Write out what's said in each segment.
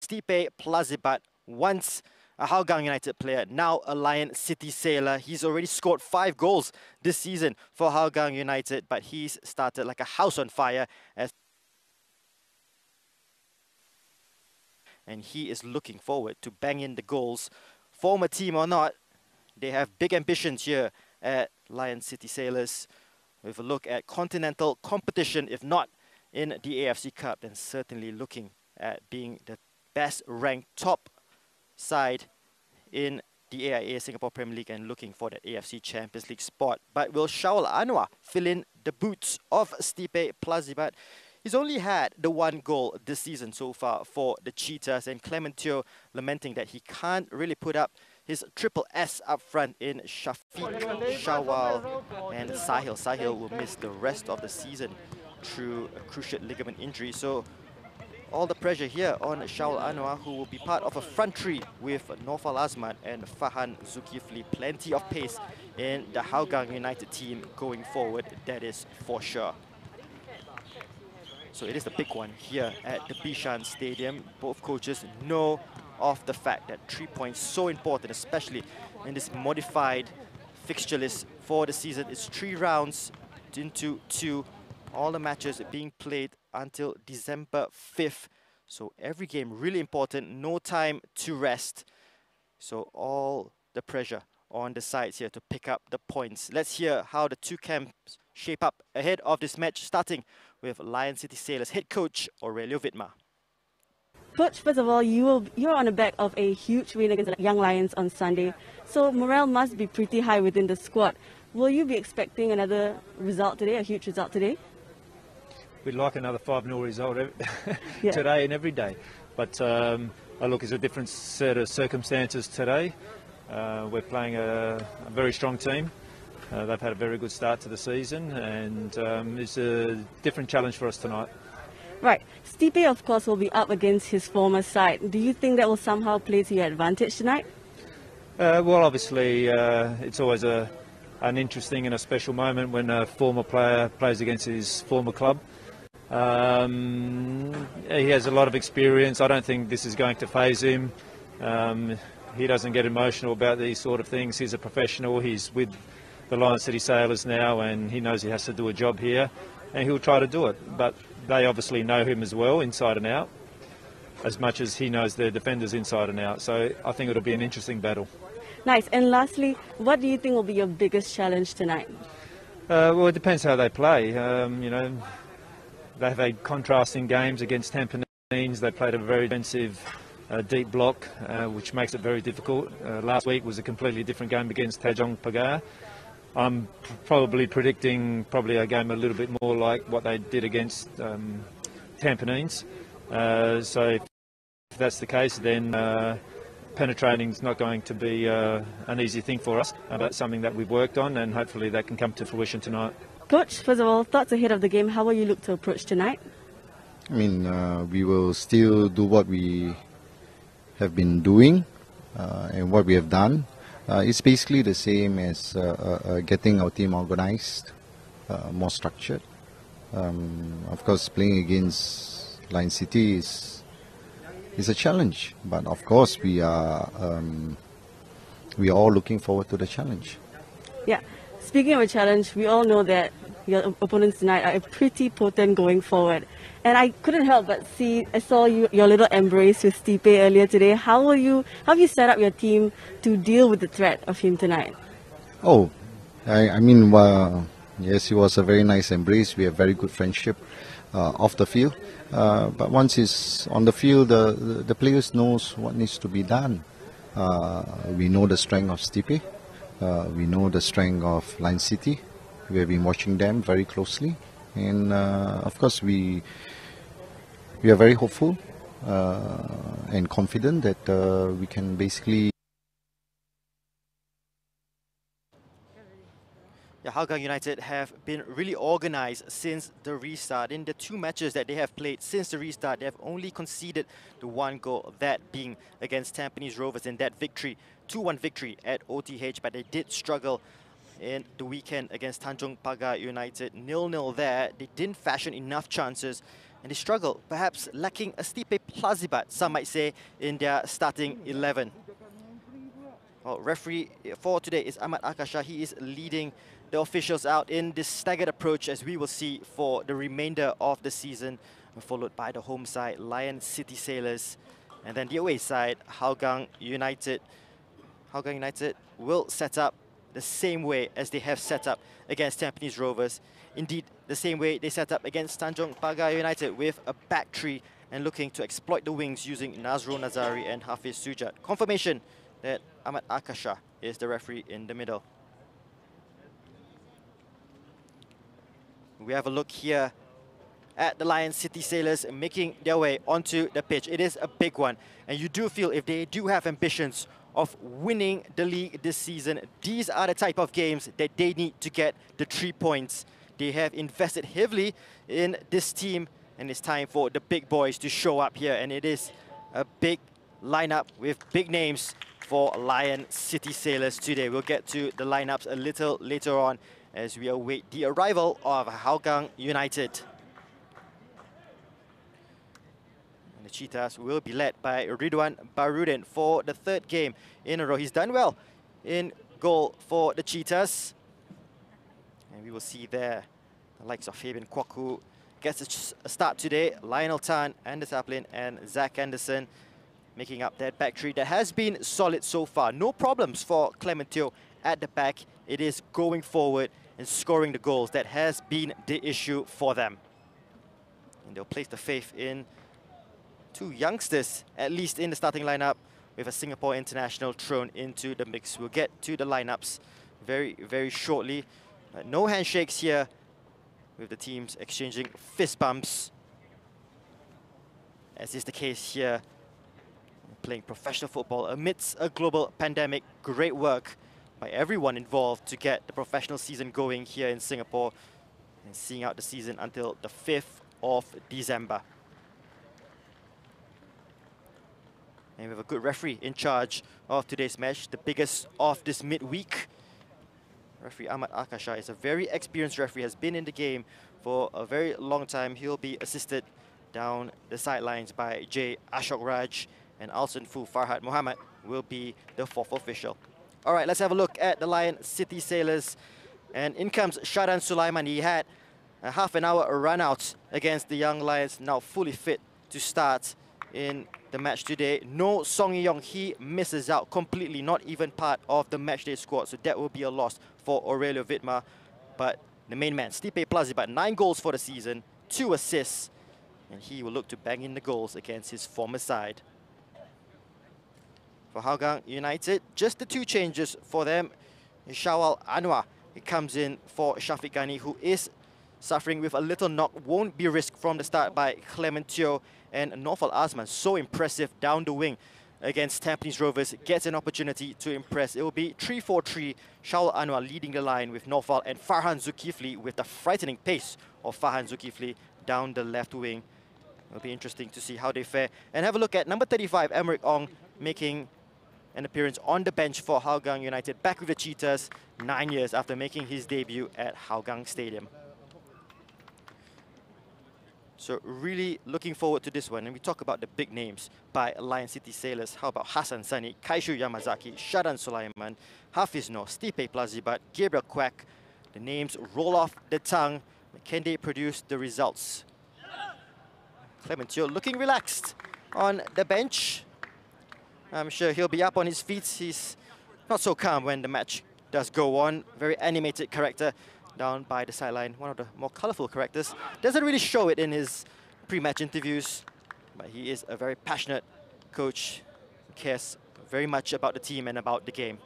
Stipe Plazibat, once a Hougang United player, now a Lion City sailor. He's already scored 5 goals this season for Hougang United, but he's started like a house on fire and he is looking forward to bang in the goals. Former team or not, they have big ambitions here at Lion City Sailors. With a look at continental competition, if not in the AFC Cup, then certainly looking at being the best ranked top side in the AIA Singapore Premier League and looking for the AFC Champions League spot. But will Shaul Anwar fill in the boots of Stipe Plazibat? He's only had the 1 goal this season so far for the Cheetahs, and Clementio lamenting that he can't really put up his triple S up front in Shafiq, Shawal and Sahil. Sahil will miss the rest of the season through a cruciate ligament injury. So all the pressure here on Shaul Anwar, who will be part of a front three with Naufal Azmat and Fahan Zulkifli. Plenty of pace in the Hougang United team going forward, that is for sure. So it is a big one here at the Bishan Stadium. Both coaches know of the fact that 3 points so important, especially in this modified fixture list for the season. It's 3 rounds into 2. All the matches being played until December 5th. So every game really important, no time to rest. So all the pressure on the sides here to pick up the points. Let's hear how the 2 camps shape up ahead of this match, starting with Lion City Sailors head coach Aurelio Vidma. Coach, first of all, you're on the back of a huge win against the Young Lions on Sunday, so morale must be pretty high within the squad. Will you be expecting another result today, a huge result today? We'd like another 5-0 result today and every day, but look, it's a different set of circumstances today. We're playing a very strong team. They've had a very good start to the season, and it's a different challenge for us tonight. Right. Stipe, of course, will be up against his former side. Do you think that will somehow play to your advantage tonight? Well, obviously, it's always an interesting and a special moment when a former player plays against his former club. He has a lot of experience. I don't think this is going to faze him. He doesn't get emotional about these sort of things. He's a professional. He's with the Lion City Sailors now, and he knows he has to do a job here, and he'll try to do it. But they obviously know him as well, inside and out, as much as he knows their defenders inside and out. So I think it'll be an interesting battle. Nice. And lastly, what do you think will be your biggest challenge tonight? Well, it depends how they play. You know, they've had contrasting games against Tampines. They played a very defensive, deep block, which makes it very difficult. Last week was a completely different game against Tanjong Pagar. I'm probably predicting a game a little bit more like what they did against Tampines. So if that's the case, then penetrating is not going to be an easy thing for us, but something that we've worked on, and hopefully that can come to fruition tonight. Coach, first of all, thoughts ahead of the game. How will you look to approach tonight? I mean, we will still do what we have been doing and what we have done. It's basically the same as getting our team organized, more structured. Of course, playing against Lion City is a challenge, but of course we are all looking forward to the challenge. Yeah. Speaking of a challenge, we all know that your opponents tonight are pretty potent going forward. And I couldn't help but see, I saw your little embrace with Stipe earlier today. How have you set up your team to deal with the threat of him tonight? Oh, I mean, yes, it was a very nice embrace. We have very good friendship off the field. But once he's on the field, the players knows what needs to be done. We know the strength of Stipe. We know the strength of Lion City. We have been watching them very closely. And of course, we are very hopeful and confident that we can basically. Yeah, Hougang United have been really organised since the restart. In the 2 matches that they have played since the restart, they have only conceded the 1 goal, that being against Tampines Rovers in that victory, 2-1 victory at OTH, but they did struggle in the weekend against Tanjong Pagar United. 0-0 there. They didn't fashion enough chances And they struggle, perhaps lacking a Stipe Plazibat, some might say, in their starting 11. Well, referee for today is Ahmad Akasha. He is leading the officials out in this staggered approach, as we will see for the remainder of the season, followed by the home side, Lion City Sailors, and then the away side, Hougang United. Hougang United will set up the same way as they have set up against Tampines Rovers. Indeed, the same way they set up against Tanjong Pagar United, with a back three and looking to exploit the wings using Nazrul Nazari and Hafiz Sujat. Confirmation that Ahmad Akasha is the referee in the middle. We have a look here at the Lion City Sailors making their way onto the pitch. It is a big one, and you do feel if they do have ambitions of winning the league this season, these are the type of games that they need to get the 3 points. They have invested heavily in this team, and it's time for the big boys to show up here, and it is a big lineup with big names for Lion City Sailors today. We'll get to the lineups a little later on as we await the arrival of Hougang United. And the Cheetahs will be led by Ridwan Barudin for the 3rd game in a row. He's done well in goal for the Cheetahs. And we will see there the likes of Fabian Kwaku gets a start today. Lionel Tan, Anders Aplin, and Zach Anderson making up that back three that has been solid so far. No problems for Clementio at the back. It is going forward and scoring the goals that has been the issue for them. And they'll place the faith in 2 youngsters, at least in the starting lineup, with a Singapore international thrown into the mix. We'll get to the lineups very, very shortly. No handshakes here, with the teams exchanging fist bumps, as is the case here. Playing professional football amidst a global pandemic. Great work by everyone involved to get the professional season going here in Singapore and seeing out the season until the 5th of December. And we have a good referee in charge of today's match, the biggest of this midweek. Referee Ahmad Akasha is a very experienced referee, has been in the game for a very long time. He'll be assisted down the sidelines by J. Ashok Raj, and Alson Fu Farhad Muhammad will be the 4th official. All right, let's have a look at the Lion City Sailors. And in comes Shadan Sulaiman. He had a half an hour run out against the Young Lions, now fully fit to start in the match today. No Song Yong, he misses out completely, not even part of the matchday squad, so that will be a loss for Aurelio Vidmar. But the main man, Stipe Plazibat, 9 goals for the season, 2 assists, and he will look to bang in the goals against his former side. For Hougang United, just the 2 changes for them. Shawal Anwar, he comes in for Shafiq Ghani, who is suffering with a little knock, won't be risked from the start by Clementio. And Naufal Azman, so impressive down the wing against Tampines Rovers, gets an opportunity to impress. It will be 3-4-3, Shawal Anwar leading the line with Naufal, and Farhan Zulkifli with the frightening pace of Farhan Zulkifli down the left wing. It'll be interesting to see how they fare. And have a look at number 35, Emmerich Ong, making an appearance on the bench for Hougang United, back with the Cheetahs 9 years after making his debut at Hougang Stadium. So really looking forward to this one. And we talk about the big names by Lion City Sailors. How about Hassan Sani, Kaishu Yamazaki, Shadan Sulaiman, Hafiz Noor, Stipe Plazibat, Gabriel Quack. The names roll off the tongue. But can they produce the results? Clementio looking relaxed on the bench. I'm sure he'll be up on his feet. He's not so calm when the match does go on. Very animated character down by the sideline. One of the more colorful characters. Doesn't really show it in his pre-match interviews, but he is a very passionate coach. Cares very much about the team and about the game.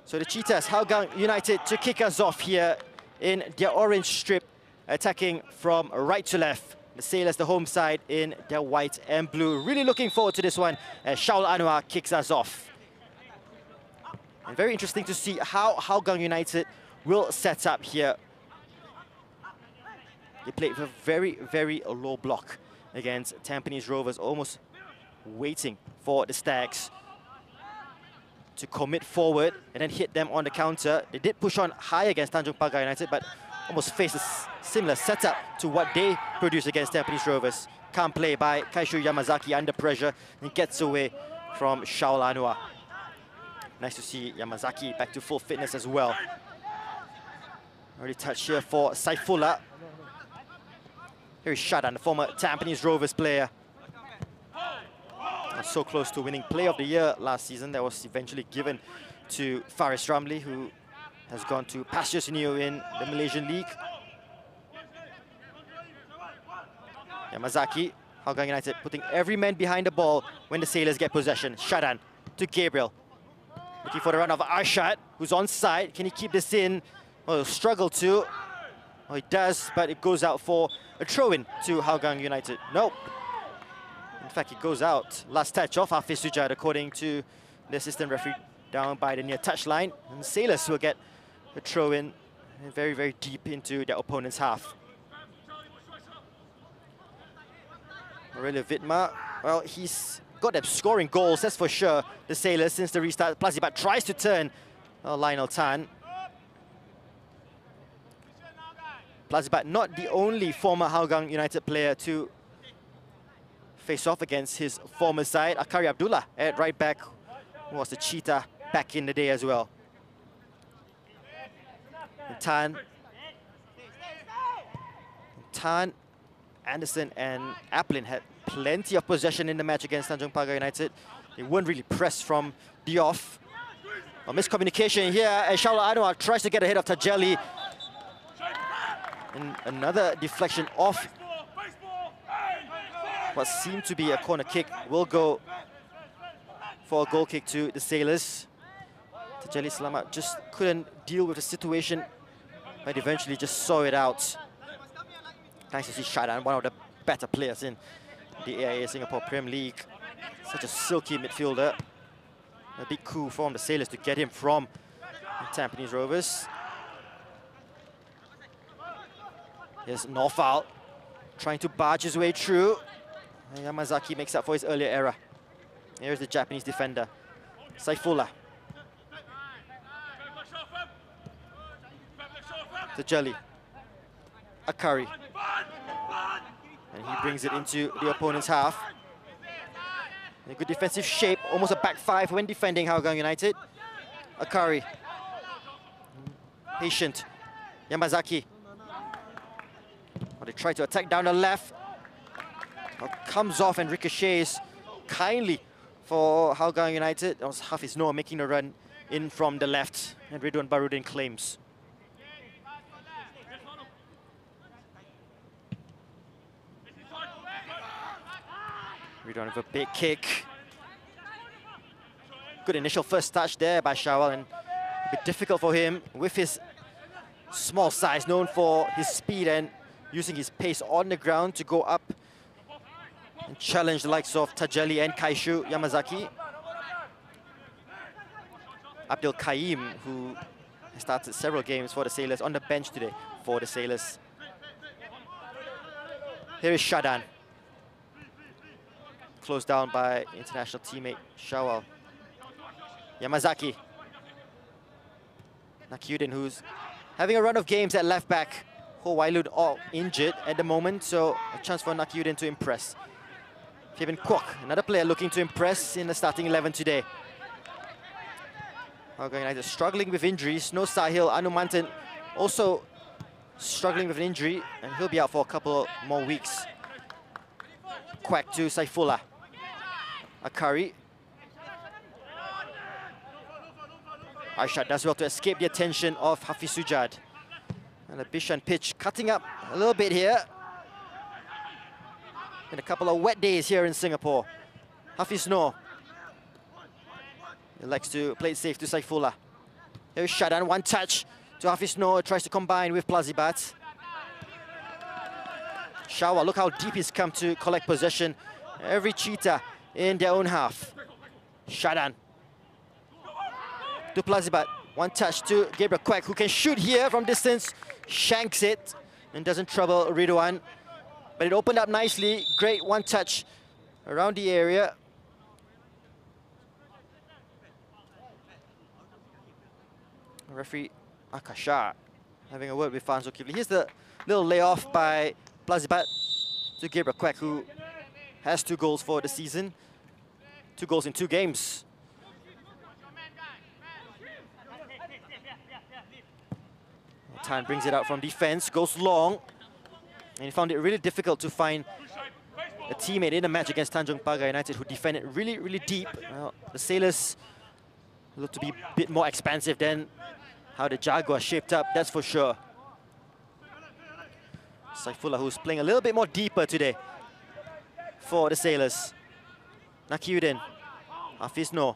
So the Cheetahs, Hougang United, to kick us off here in their orange strip, attacking from right to left. The Sailors, the home side, in their white and blue. Really looking forward to this one as Shaul Anwar kicks us off. And very interesting to see how Hougang United will set up here. They played with a very, very low block against Tampines Rovers, almost waiting for the Stags to commit forward and then hit them on the counter. They did push on high against Tanjong Pagar United, but almost face a similar setup to what they produced against Tampines Rovers. Can't play by Kaishu Yamazaki under pressure and gets away from Shaul Anwar. Nice to see Yamazaki back to full fitness as well. Early touch here for Saifullah. Here is Shadan, the former Tampines Rovers player. So close to winning Player of the Year last season. That was eventually given to Faris Ramli, who has gone to Pastures New in the Malaysian League. Yamazaki, Hougang United putting every man behind the ball when the Sailors get possession. Shadan to Gabriel. Looking for the run of Arshad, who's onside. Can he keep this in? Well, he'll struggle to. Well, he does, but it goes out for a throw-in to Hougang United. Nope. In fact, it goes out. Last touch off Hafiz Sujad, according to the assistant referee, down by the near touchline. And the Sailors will get a throw-in very, very deep into their opponent's half. Aurelio Vidmar, well, he's got them scoring goals, that's for sure. The Sailors, since the restart, Plazibat tries to turn Lionel Tan. Plazibat, not the only former Hougang United player to face off against his former side. Akari Abdullah at right back, who was the cheetah back in the day as well. And Tan, Anderson and Applin had plenty of possession in the match against Tanjong Pagar United. They weren't really pressed from the off. A miscommunication here as Shaul Anwar tries to get ahead of Tajeli. And another deflection off what seemed to be a corner kick will go for a goal kick to the Sailors. Tajeli Selamat just couldn't deal with the situation, but eventually just saw it out. Nice to see Shadan, one of the better players in the AIA Singapore Premier League. Such a silky midfielder. A big coup from the Sailors to get him from Tampines Rovers. Here's Norfal trying to barge his way through. Yamazaki makes up for his earlier error. Here's the Japanese defender, Saifullah. Tajeli. Akari. And he brings it into the opponent's half. In a good defensive shape, almost a back five when defending Hougang United. Akari. Patient. Yamazaki. Well, they try to attack down the left. Comes off and ricochets kindly for Hougang United. That was Hafiz Noah making the run in from the left, and Ridwan Barudin claims. Ridwan with a big kick. Good initial first touch there by Shawal, and a bit difficult for him with his small size, known for his speed and using his pace on the ground to go up and challenge the likes of Tajeli and Kaishu Yamazaki. Abdul Kaim, who started several games for the Sailors, on the bench today for the Sailors. Here is Shadan. Closed down by international teammate Shawal. Yamazaki. Nakyudin, who's having a run of games at left back. Ho Wailun all injured at the moment, so a chance for Nakyudin to impress. Kevin Kwok, another player looking to impress in the starting 11 today. Hougang United struggling with injuries. No Sahil. Anumantan also struggling with an injury, and he'll be out for a couple more weeks. Quack to Saifullah. Akari. Arshad does well to escape the attention of Hafiz Sujad. And the Bishan pitch cutting up a little bit here. In a couple of wet days here in Singapore. Hafiz Noor. He likes to play it safe to Saifullah. Here's Shadan, one touch to Hafiz Noor, tries to combine with Plazibat. Shawa, look how deep he's come to collect possession. Every cheetah in their own half. Shadan. To Plazibat, one touch to Gabriel Quack, who can shoot here from distance. Shanks it and doesn't trouble Ridwan. But it opened up nicely. Great one touch around the area. Referee Akasha having a word with Fan Zulkifli. Here's the little layoff by Plazibat to Gabriel Quack, who has 2 goals for the season. 2 goals in 2 games. Tan brings it out from defense, goes long, and he found it really difficult to find a teammate in a match against Tanjung Pagar United who defended really, really deep. Well, the Sailors look to be a bit more expansive than how the Jaguars shaped up, that's for sure. Saifullah, who's playing a little bit more deeper today for the Sailors. Nakiuddin, Hafiz Noor.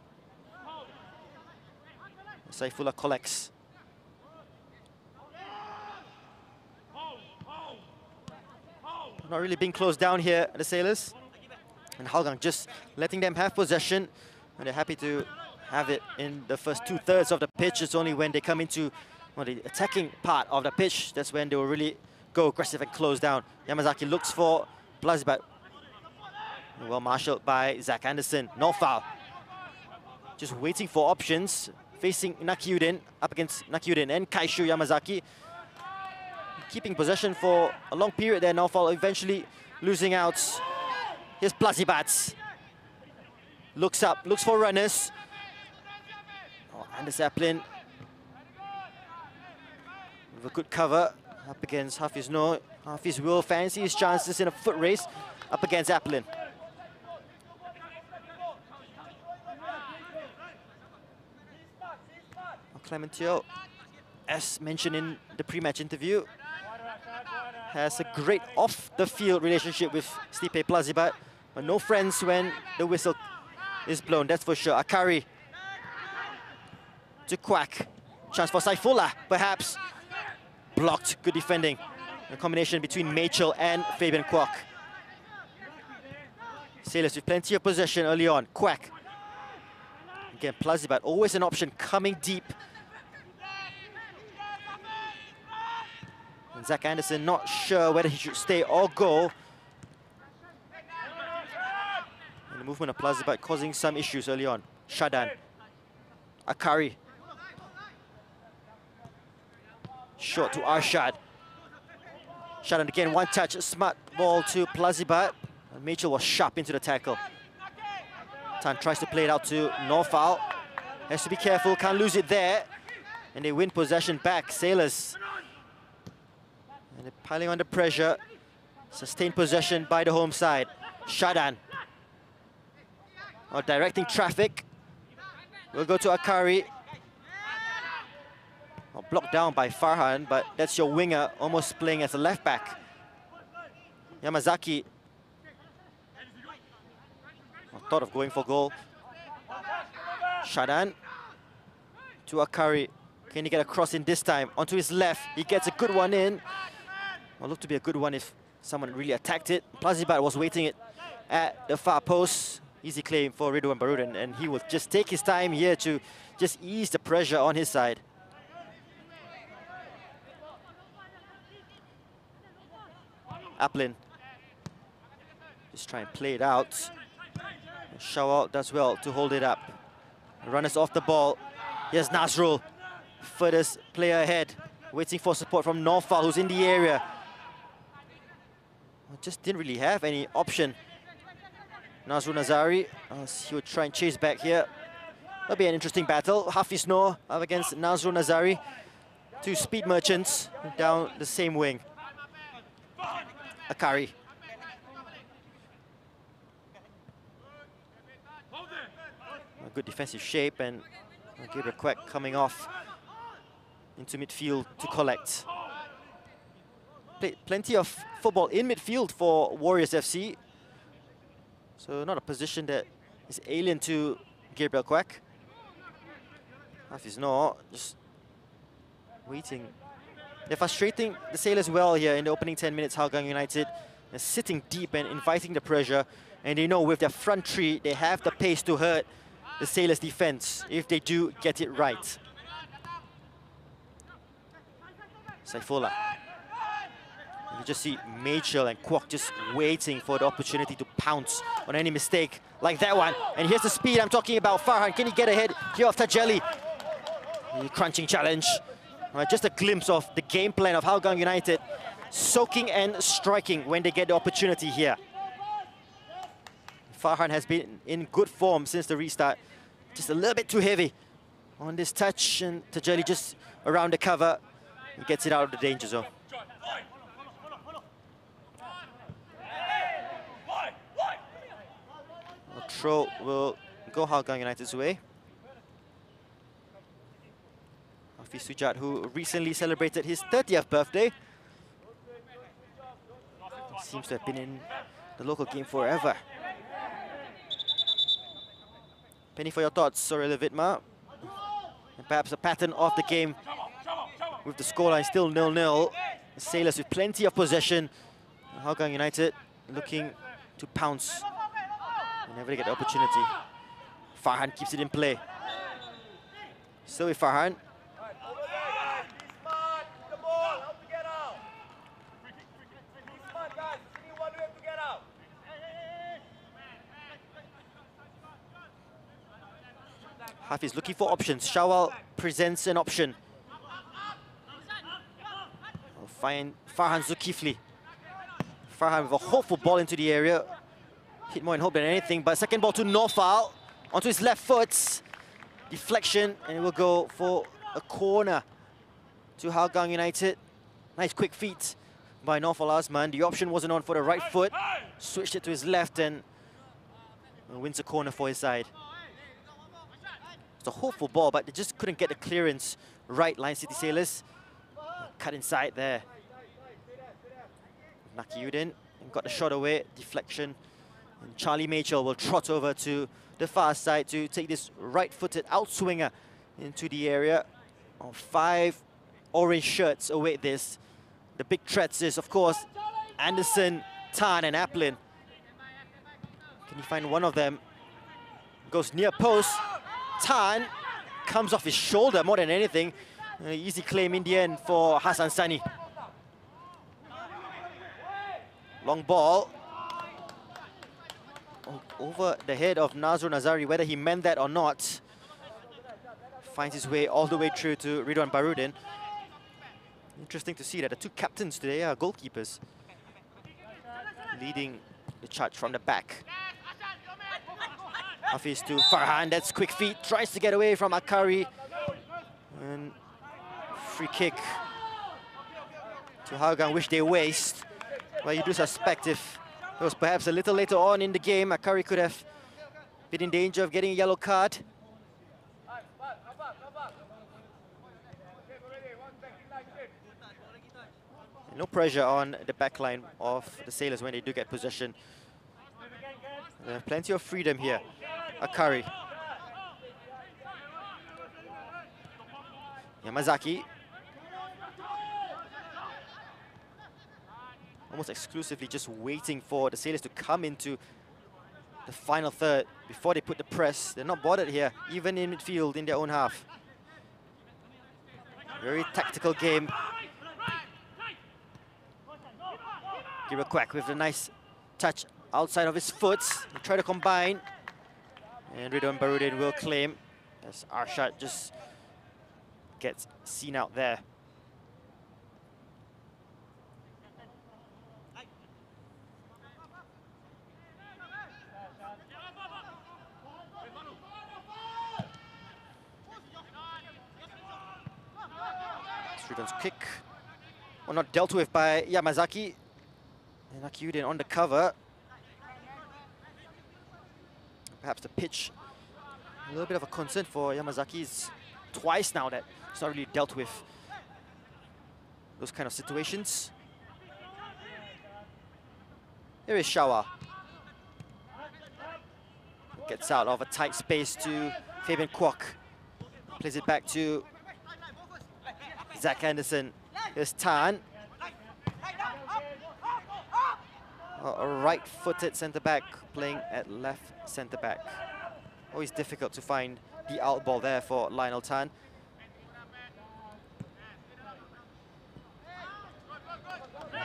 Saifullah collects. Not really being closed down here, the Sailors. And Hougang just letting them have possession. And they're happy to have it in the first 2/3 of the pitch. It's only when they come into the attacking part of the pitch, that's when they will really go aggressive and close down. Yamazaki looks for Plazibat. Well marshalled by Zach Anderson. No foul. Just waiting for options. Facing Nakiuddin, up against Nakiuddin and Kaishu Yamazaki. Keeping possession for a long period there, no foul, eventually losing out. Here's Plazibat. Looks up, looks for runners. Oh, Anders Applin with a good cover up against Hafiz Noor. Hafiz will fancy his chances in a foot race up against Applin. Clementio, as mentioned in the pre-match interview, has a great off-the-field relationship with Stipe Plazibat, but no friends when the whistle is blown, that's for sure. Akari to Quack. Chance for Saifullah, perhaps. Blocked, good defending. A combination between Machel and Fabian Kwok. Sailors with plenty of possession early on. Quack. Again, Plazibat, always an option, coming deep. And Zach Anderson not sure whether he should stay or go. And the movement of Plazibat causing some issues early on. Shadan. Akari. Short to Arshad. Shadan again, one touch, a smart ball to Plazibat. And Mitchell was sharp into the tackle. Tan tries to play it out to no foul. Has to be careful, can't lose it there. And they win possession back, Sailors. And they're piling under pressure. Sustained possession by the home side. Shadan. Directing traffic. We'll go to Akari. Blocked down by Farhan, but that's your winger almost playing as a left back. Yamazaki. Thought of going for goal. Shadan to Akari. Can he get a cross in this time? Onto his left. He gets a good one in. Well, looked to be a good one if someone really attacked it. Plazibat was waiting it at the far post. Easy claim for Ridwan Barudan, and he will just take his time here to just ease the pressure on his side. Applin. Just try and play it out. Shawal does well to hold it up. Runners off the ball. Here's Nazrul. Furthest player ahead. Waiting for support from Norfal, who's in the area. Just didn't really have any option. Nazrul Nazari. He would try and chase back here. That'll be an interesting battle. Hafiz Noor up against Nazrul Nazari. 2 speed merchants down the same wing. Akari. A good defensive shape, and Gabriel Quack coming off into midfield to collect. Played plenty of football in midfield for Warriors FC. So not a position that is alien to Gabriel Quack. Hafiz Noor just waiting. They're frustrating the Sailors well here in the opening 10 minutes. Hougang United are sitting deep and inviting the pressure. And they know with their front three, they have the pace to hurt the Sailors' defense if they do get it right. Saifullah. You just see Machel and Kwok just waiting for the opportunity to pounce on any mistake like that one. And here's the speed I'm talking about. Farhan, can he get ahead here of Tajali? Crunching challenge. Just a glimpse of the game plan of Hougang United, soaking and striking when they get the opportunity here. Farhan has been in good form since the restart. Just a little bit too heavy on this touch, and Tajali just around the cover. He gets it out of the danger zone. A throw will go Hougang United's way. Hafiz Sujat, who recently celebrated his 30th birthday. Seems to have been in the local game forever. Penny, for your thoughts, Sorel Vidma. And perhaps a pattern of the game with the scoreline still 0-0. The Sailors with plenty of possession. Hougang United looking to pounce whenever they get the opportunity. Farhan keeps it in play. Still with Farhan. Hafiz looking for options. Shawal presents an option. We'll find Farhan Zulkifli. Farhan with a hopeful ball into the area. Hit more in hope than anything, but second ball to Norfal. Onto his left foot. Deflection, and it will go for a corner to Hougang United. Nice quick feet by Norfal Azman. The option wasn't on for the right foot. Switched it to his left and wins a corner for his side. It's a hopeful ball, but they just couldn't get the clearance right. Lion City Sailors cut inside there. Nakiuddin got the shot away, deflection. And Charlie Machel will trot over to the far side to take this right-footed outswinger into the area. 5 orange shirts await this. The big threats is, of course, Anderson, Tan and Aplin. Can he find one of them? Goes near post. Tan comes off his shoulder more than anything. Easy claim in the end for Hassan Sani. Long ball. Over the head of Nazrul Nazari, whether he meant that or not. Finds his way all the way through to Ridwan Barudin. Interesting to see that the two captains today are goalkeepers. Leading the charge from the back. Hafiz to Farhan, that's quick feet, tries to get away from Akari. And free kick to Hougang, which they waste. Well, you do suspect if it was perhaps a little later on in the game, Akari could have been in danger of getting a yellow card. No pressure on the back line of the Sailors when they do get possession. They have plenty of freedom here. Akari. Yamazaki. Almost exclusively just waiting for the Sailors to come into the final third before they put the press. They're not bothered here, even in midfield in their own half. Very tactical game. Gira Quack with a nice touch outside of his foot. They try to combine. And Ridwan Barudin will claim as Arshad just gets seen out there. Ridwan's kick. Well, not dealt with by Yamazaki. And Nakiuddin on the cover. Perhaps the pitch, a little bit of a concern for Yamazaki. It's twice now that it's not really dealt with those kind of situations. Here is Shawa. Gets out of a tight space to Fabian Kwok. Plays it back to Zach Anderson. Here's Tan. A right-footed centre-back playing at left centre-back. Always difficult to find the out ball there for Lionel Tan.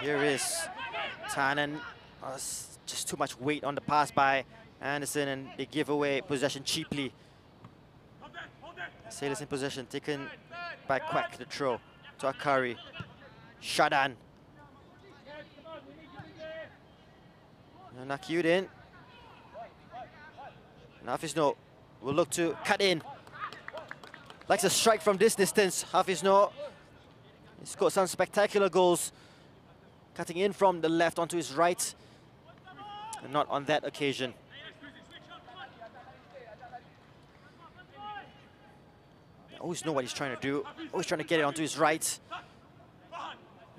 Here is Tan, and just too much weight on the pass by Anderson, and they give away possession cheaply. Sailors in possession, taken by Quack, the throw. to Akari. Shadan. Nakiudin. Hafiz Noor will look to cut in. Likes a strike from this distance. Hafiz Noor. He scored some spectacular goals. Cutting in from the left onto his right. And not on that occasion. I always know what he's trying to do. Always trying to get it onto his right.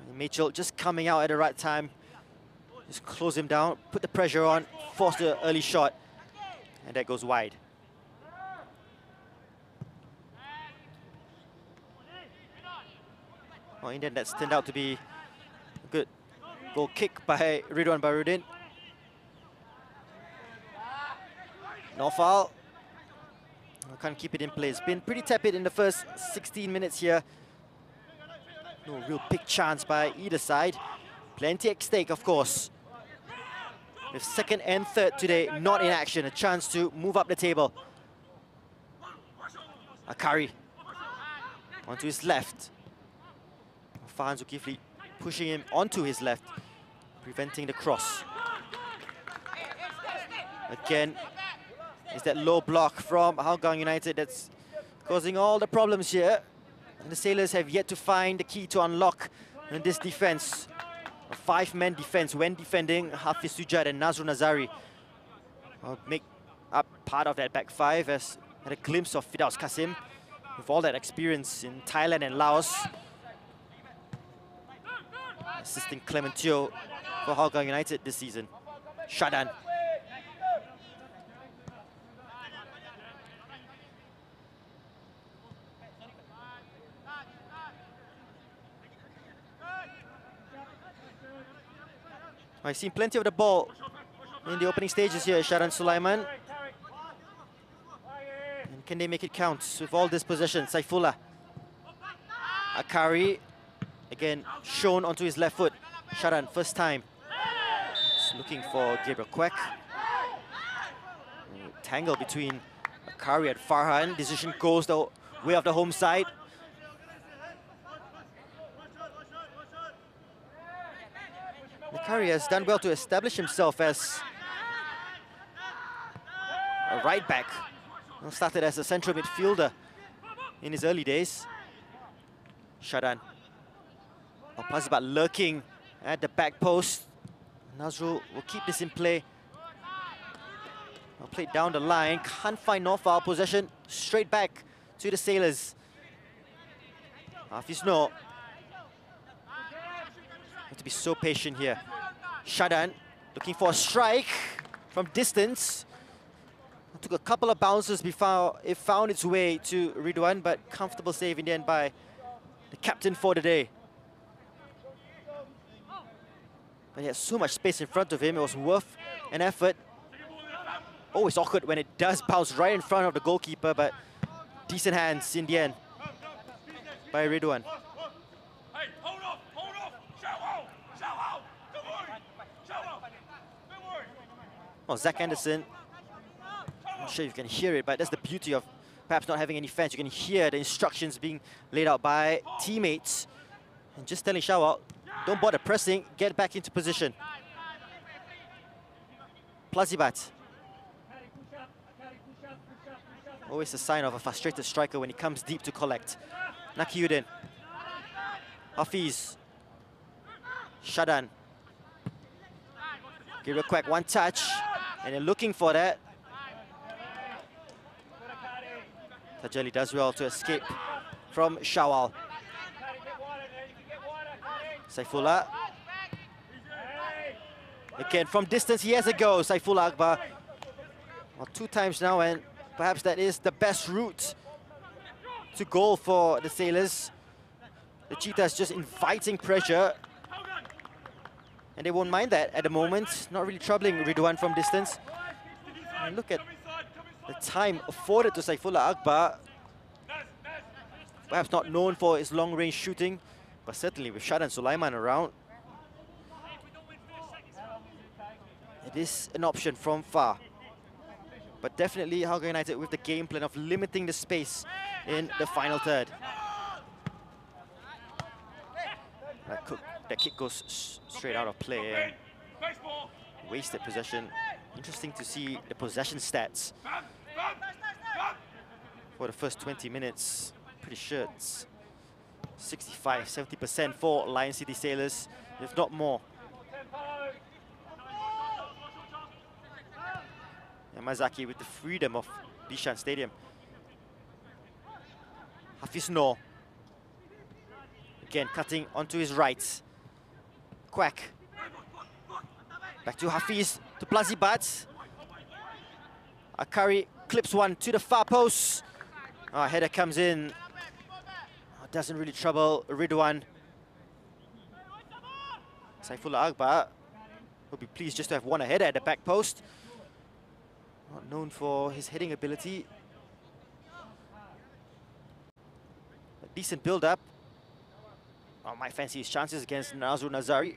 And Mitchell just coming out at the right time. Just close him down, put the pressure on, force the early shot. And that goes wide. Well, Indian, that's turned out to be a good goal kick by Ridwan Barudin. No foul. Can't keep it in place. Been pretty tepid in the first 16 minutes here. No real big chance by either side. Plenty at stake, of course. With second and third today not in action, a chance to move up the table. Akari onto his left. Farhan Zulkifli pushing him onto his left, preventing the cross. Again, it's that low block from Hougang United that's causing all the problems here. And the Sailors have yet to find the key to unlock in this defense. A five-man defense when defending. Hafiz Sujad and Nazrul Nazari will make up part of that back five, as had a glimpse of Fidaus Kasim with all that experience in Thailand and Laos. Assisting Clement Teo for Hougang United this season. Shadan. I've seen plenty of the ball in the opening stages here, Sharan Sulaiman. And can they make it count with all this possession? Saifullah. Akari, again, shown onto his left foot. Sharan, first time. Just looking for Gabriel Kwek. Tangle between Akari and Farhan. Decision goes the way of the home side. Akari has done well to establish himself as a right back. Started as a central midfielder in his early days. Shadan. Plazibat lurking at the back post. Nazrul will keep this in play. Played down the line, can't find no foul. Possession straight back to the Sailors. Hafiz Noor. Have to be so patient here. Shadan looking for a strike from distance. It took a couple of bounces before it found its way to Ridwan, but comfortable save in the end by the captain for the day. But he had so much space in front of him, it was worth an effort. Always awkward when it does bounce right in front of the goalkeeper, but decent hands in the end by Ridwan. Well, Zach Anderson, I'm not sure if you can hear it, but that's the beauty of perhaps not having any fans. You can hear the instructions being laid out by teammates. And just telling Shawal, don't bother pressing, get back into position. Plazibat. Always a sign of a frustrated striker when he comes deep to collect. Nakiudin. Hafiz. Shadan. Gabriel Kwek, one touch. And they're looking for that. Tajali does well to escape from Shawal. Saifullah. Again, from distance, he has a go. Saifullah Akbar. Well, 2 times now, and perhaps that is the best route to goal for the Sailors. The Cheetahs just inviting pressure. And they won't mind that at the moment. Not really troubling Ridwan from distance. And look at the time afforded to Saifullah Akbar. Perhaps not known for his long-range shooting, but certainly with Shadan Sulaiman around, it is an option from far. But definitely Hougang United with the game plan of limiting the space in the final third. That kick goes straight out of play. Wasted possession. Interesting to see the possession stats for the first 20 minutes. Pretty sure it's 65–70% for Lion City Sailors, if not more. Yamazaki with the freedom of Bishan Stadium. Hafiz Noor. Again, cutting onto his right. Quack. Back to Hafiz, to Plazibat. Akari clips one to the far post. Header comes in. Doesn't really trouble Ridwan. Saifullah Akbar will be pleased just to have one header at the back post. Not known for his heading ability. A decent build-up. Might fancy his chances against Nazrul Nazari.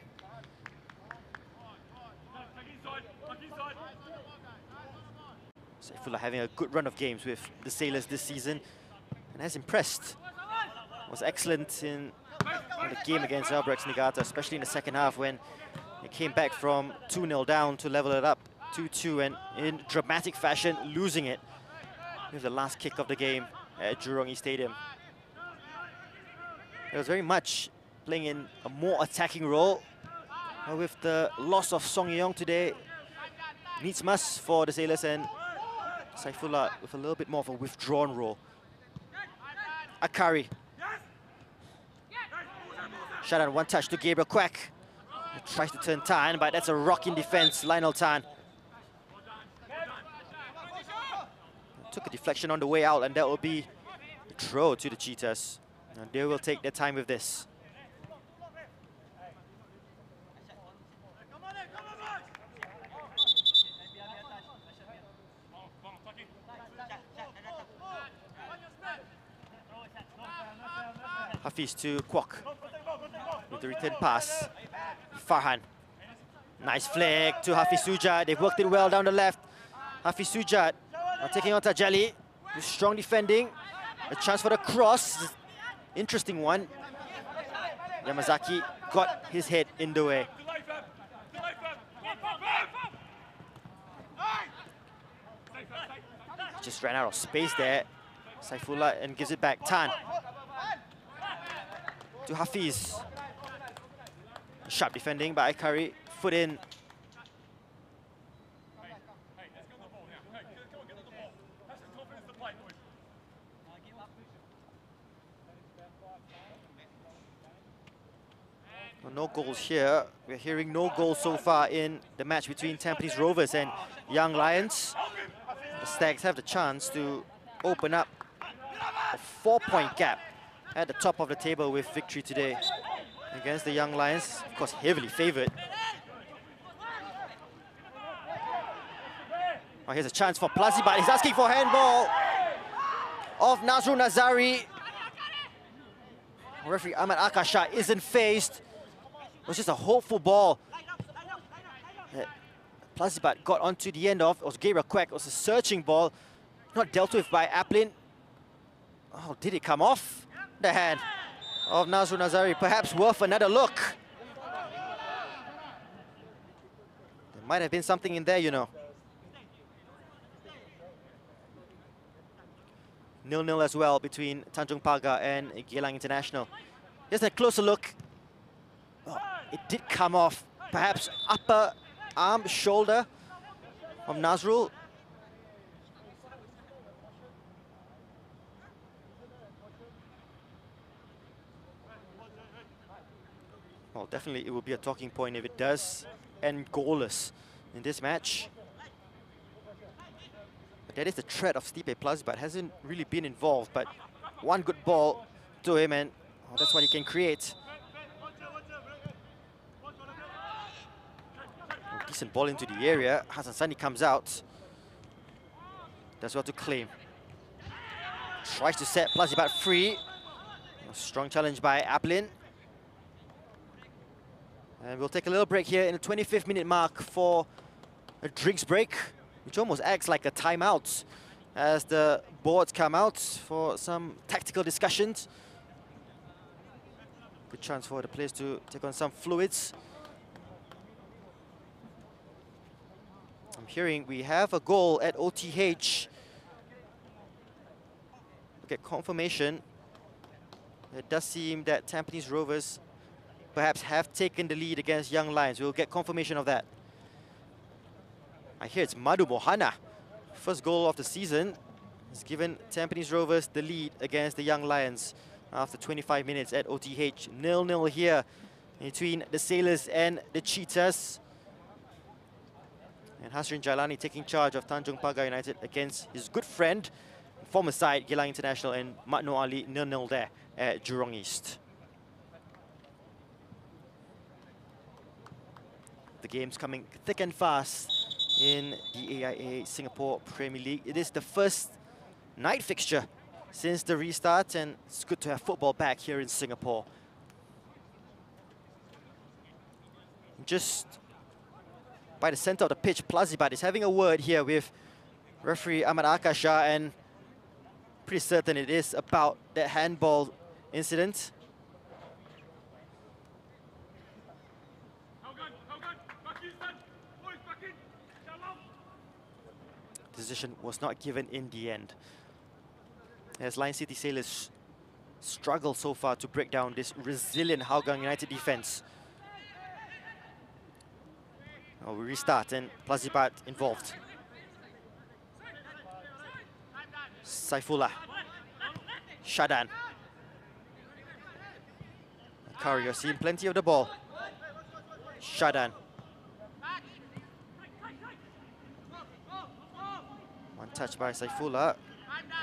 Saifullah having a good run of games with the Sailors this season and has impressed. Was excellent in the game against Albrecht Niigata, especially in the second half when they came back from 2-0 down to level it up 2-2 and in dramatic fashion losing it with the last kick of the game at Jurong East Stadium. It was very much playing in a more attacking role. With the loss of Song Yeong today, needs must for the Sailors, and Saifullah with a little bit more of a withdrawn role. Akari. Shut out one touch to Gabriel Quack. He tries to turn Tan, but that's a rock in defense, Lionel Tan. Took a deflection on the way out, and that will be a throw to the Cheetahs. And they will take their time with this. Hafiz to Kwok with the return pass. Farhan. Nice flick to Hafiz Sujat. They've worked it well down the left. Hafiz Sujat now taking on Tajali with strong defending. A chance for the cross. Interesting one. Yamazaki got his head in the way. Just ran out of space there. Saifullah and gives it back. Tan. To Hafiz. Sharp defending by Akari. Foot in. Well, no goals here. We're hearing no goals so far in the match between Tampines Rovers and Young Lions. The Stags have the chance to open up a 4-point gap at the top of the table with victory today against the Young Lions, of course heavily favoured. Oh, here's a chance for Plazibat. He's asking for handball of Nazrul Nazari. Referee Ahmad Akasha isn't phased. It was just a hopeful ball that Plazibat got onto the end of. It was Gabriel Quack. It was a searching ball, not dealt with by Aplin. Oh, did it come off? The hand of Nazrul Nazari, perhaps worth another look. There might have been something in there, you know. 0-0 as well between Tanjung Pagar and Geylang International. Here's a closer look. Oh, it did come off. Perhaps upper arm, shoulder of Nazrul. Well, definitely it will be a talking point if it does end goalless in this match. But that is the threat of Stipe Plazibat. Hasn't really been involved, but one good ball to him, and that's what he can create. Decent ball into the area. Hassan Sani comes out. Does well to claim. Tries to set Plazibat free. A strong challenge by Aplin. And we'll take a little break here in the 25th minute mark for a drinks break, which almost acts like a timeout as the boards come out for some tactical discussions. Good chance for the players to take on some fluids. I'm hearing we have a goal at OTH. Get confirmation. It does seem that Tampines Rovers perhaps have taken the lead against Young Lions. We'll get confirmation of that. I hear it's Madu Mohana. First goal of the season has given Tampines Rovers the lead against the Young Lions after 25 minutes at OTH. 0-0 here between the Sailors and the Cheetahs. And Hasrin Jailani taking charge of Tanjung Pagar United against his good friend, former side Geylang International, and Matno Ali 0-0 there at Jurong East. The game's coming thick and fast in the AIA Singapore Premier League. It is the first night fixture since the restart, and it's good to have football back here in Singapore. Just by the center of the pitch, Plazibat is having a word here with referee Ahmad Akasha, and pretty certain it is about that handball incident. Decision was not given in the end, as Lion City Sailors struggle so far to break down this resilient Hougang United defense. Oh, we restart and Plazibat involved. Saifullah. Shadan. Akari, you're seeing plenty of the ball. Shadan. One touch by Saifullah.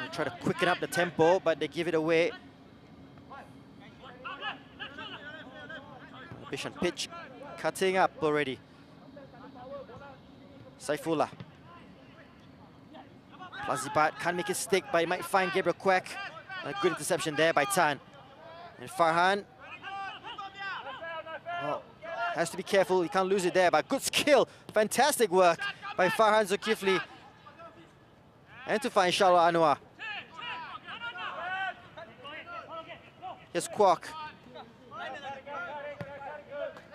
They try to quicken up the tempo, but they give it away. Bishan pitch cutting up already. Saifullah. Plazibat can't make it stick, but he might find Gabriel Quack. A good interception there by Tan. And Farhan. Oh, has to be careful, he can't lose it there, but good skill. Fantastic work by Farhan Zulkifli. And to find Shalwa Anwar. Here's Kwok.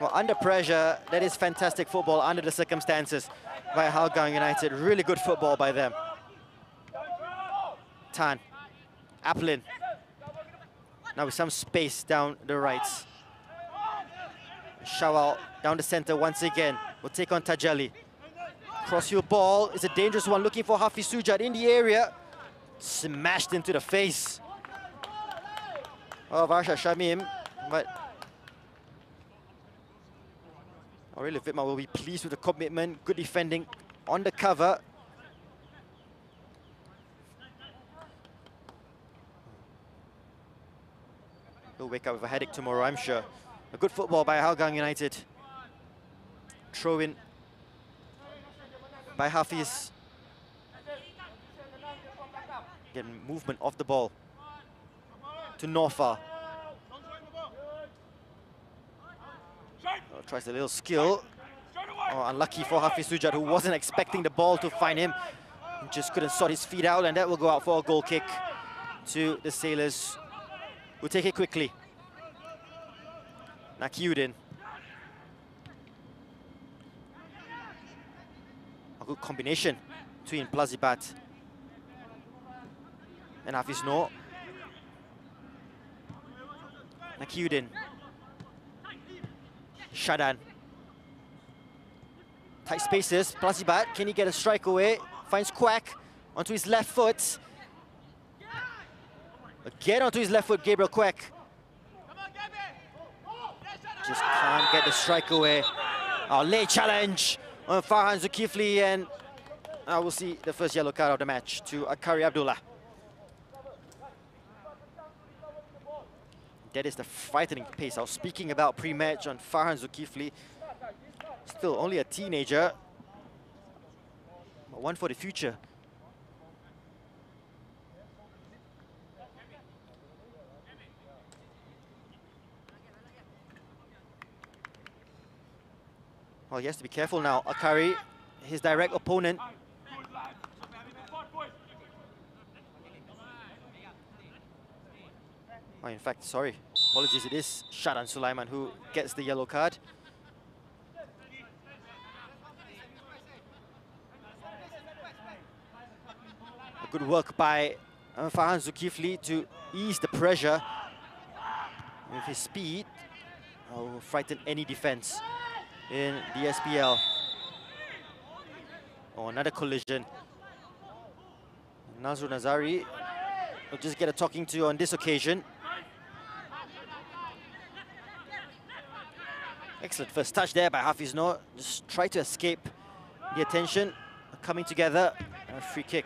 Well, under pressure, that is fantastic football under the circumstances by Hougang United. Really good football by them. Tan. Applin. Now with some space down the right. Shawal down the center once again. Will take on Tajali. Cross-field ball is a dangerous one, looking for Hafiz Sujat in the area. Smashed into the face of Arsha Shamim, but Aurelia Vidma will be pleased with the commitment. Good defending on the cover. He'll wake up with a headache tomorrow, I'm sure. A good football by Hougang United. Throw in by Hafiz. Again, movement off the ball to Norfa. Oh, tries a little skill. Oh, unlucky for Hafiz Sujat, who wasn't expecting the ball to find him. He just couldn't sort his feet out, and that will go out for a goal kick to the Sailors, who take it quickly. Nakiuddin. A good combination between Plazibat and Hafiz Noor. Nakiuddin. Shadan. Tight spaces. Plazibat, can he get a strike away? Finds Quack onto his left foot. Again onto his left foot, Gabriel Quack. Just can't get the strike away. Our late challenge on Farhan Zulkifli, and I will see the first yellow card of the match to Akari Abdullah. That is the frightening pace I was speaking about pre-match on Farhan Zulkifli. Still only a teenager, but one for the future. Well, he has to be careful now. Akari, his direct opponent. Oh, in fact, sorry. Apologies, it is Shadan Sulaiman who gets the yellow card. Good work by Farhan Zulkifli to ease the pressure. With his speed, will frighten any defense in the SPL. Oh, another collision. Nazrul Nazari will just get a talking to on this occasion. Excellent first touch there by Hafiz Noor. Just try to escape the attention. Coming together, a free kick.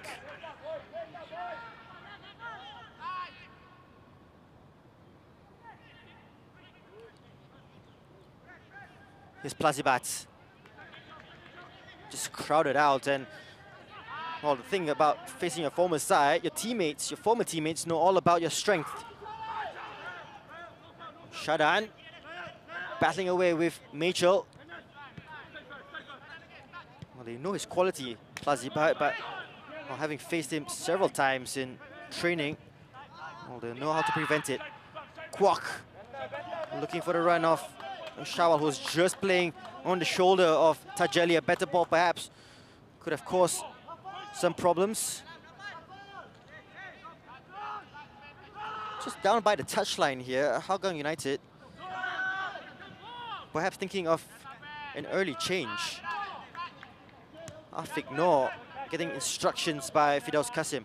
Here's Plazibat. Just crowded out, and well, the thing about facing your former side, your teammates, your former teammates know all about your strength. Shadan battling away with Mitchell. Well, they know his quality, Plazibat, but well, having faced him several times in training, well, they know how to prevent it. Kwok looking for the runoff. Shawal, who was just playing on the shoulder of Tajeli, a better ball perhaps could have caused some problems. Just down by the touchline here, Hougang United perhaps thinking of an early change. Afiq Noor getting instructions by Fidaus Qasim.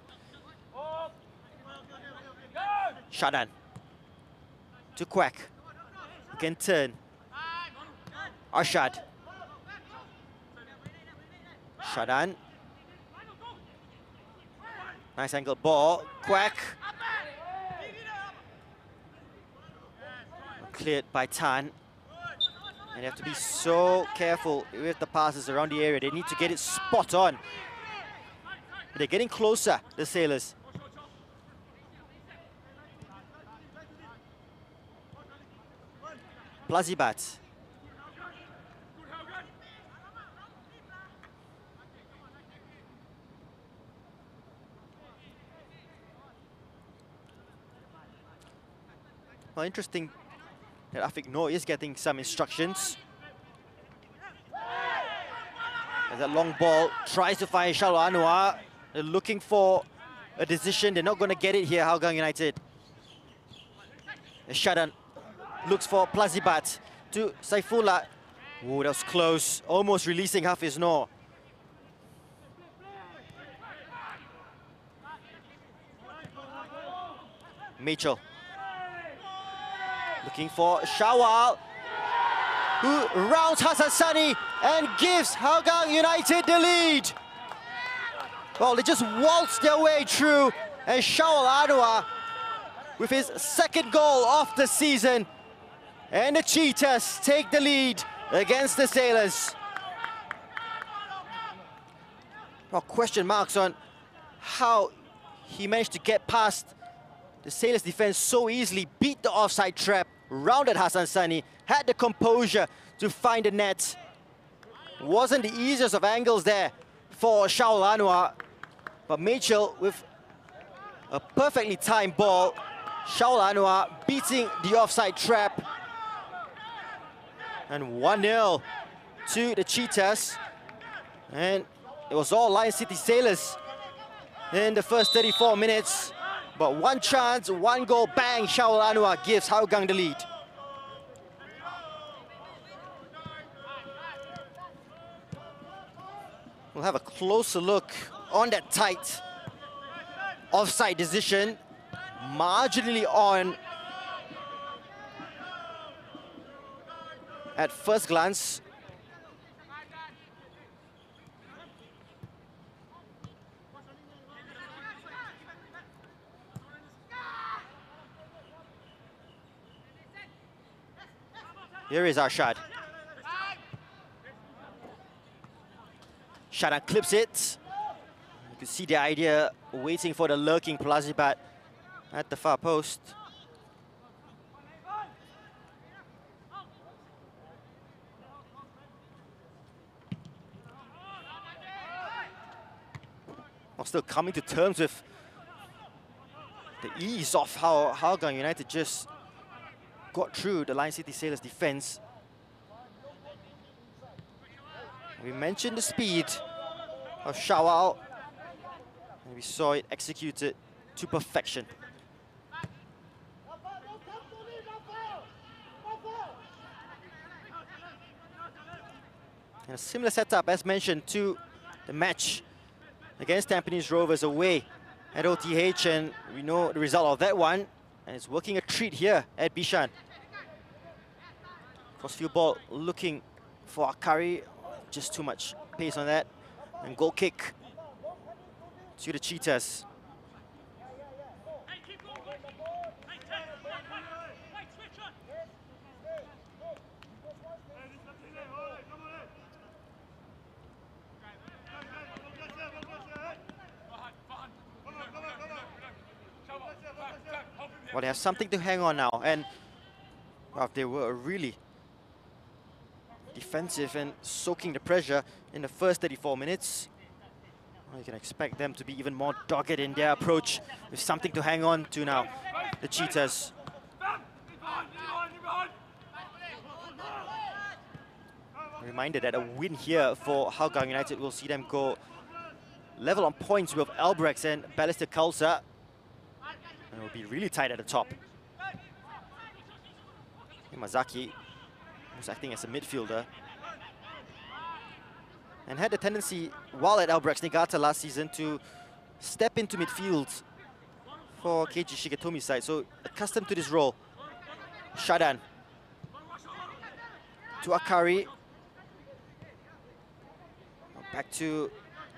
Shadan to Kwak. Can turn. Arshad. Shadan. Nice angle ball. Kwak. Cleared by Tan. And you have to be so careful with the passes around the area. They need to get it spot on. They're getting closer, the Sailors. Plazibat. Well, interesting that Afiq Noor is getting some instructions. As that long ball tries to find Shalwa Anwar. They're looking for a decision. They're not going to get it here, Hougang United. Shadan looks for Plazibat to Saifullah. Oh, that was close. Almost releasing Hafiz Noor. Mitchell. Looking for Shawal, who rounds Hassan Sani and gives Hougang United the lead. Well, they just waltzed their way through, and Shawal Anwar with his second goal of the season. And the Cheetahs take the lead against the Sailors. Well, question marks on how he managed to get past the Sailors' defense so easily, beat the offside trap, rounded Hassan Sani, had the composure to find the net. Wasn't the easiest of angles there for Shaul Anwar, but Mitchell with a perfectly timed ball. Shaul Anwar beating the offside trap. And 1-0 to the Cheetahs. And it was all Lion City Sailors in the first 34 minutes. But one chance, one goal, bang, Shaul Anwar gives Hougang the lead. We'll have a closer look on that tight offside decision. Marginally on at first glance. Here is Arshad. Shadan clips it. You can see the idea waiting for the lurking Plazibat at the far post. Well, still coming to terms with the ease of how Hougang United just got through the Lion City Sailors defense. We mentioned the speed of Shawal, and we saw it executed to perfection. And a similar setup, as mentioned, to the match against Tampines Rovers away at OTH, and we know the result of that one, and it's working a treat here at Bishan. Crossfield ball looking for Akari, just too much pace on that, and goal kick to the Cheetahs. Well, they have something to hang on now, and well, they were really defensive and soaking the pressure in the first 34 minutes. Well, you can expect them to be even more dogged in their approach, with something to hang on to now, the Cheetahs. Reminder that a win here for Hougang United will see them go level on points with Albrechts and Ballister Khalsa. And it will be really tight at the top. Yamazaki was acting as a midfielder and had the tendency, while at Albrechts Niigata last season, to step into midfield for Keiji Shigetomi's side, so accustomed to this role. Shadan to Akari. Back to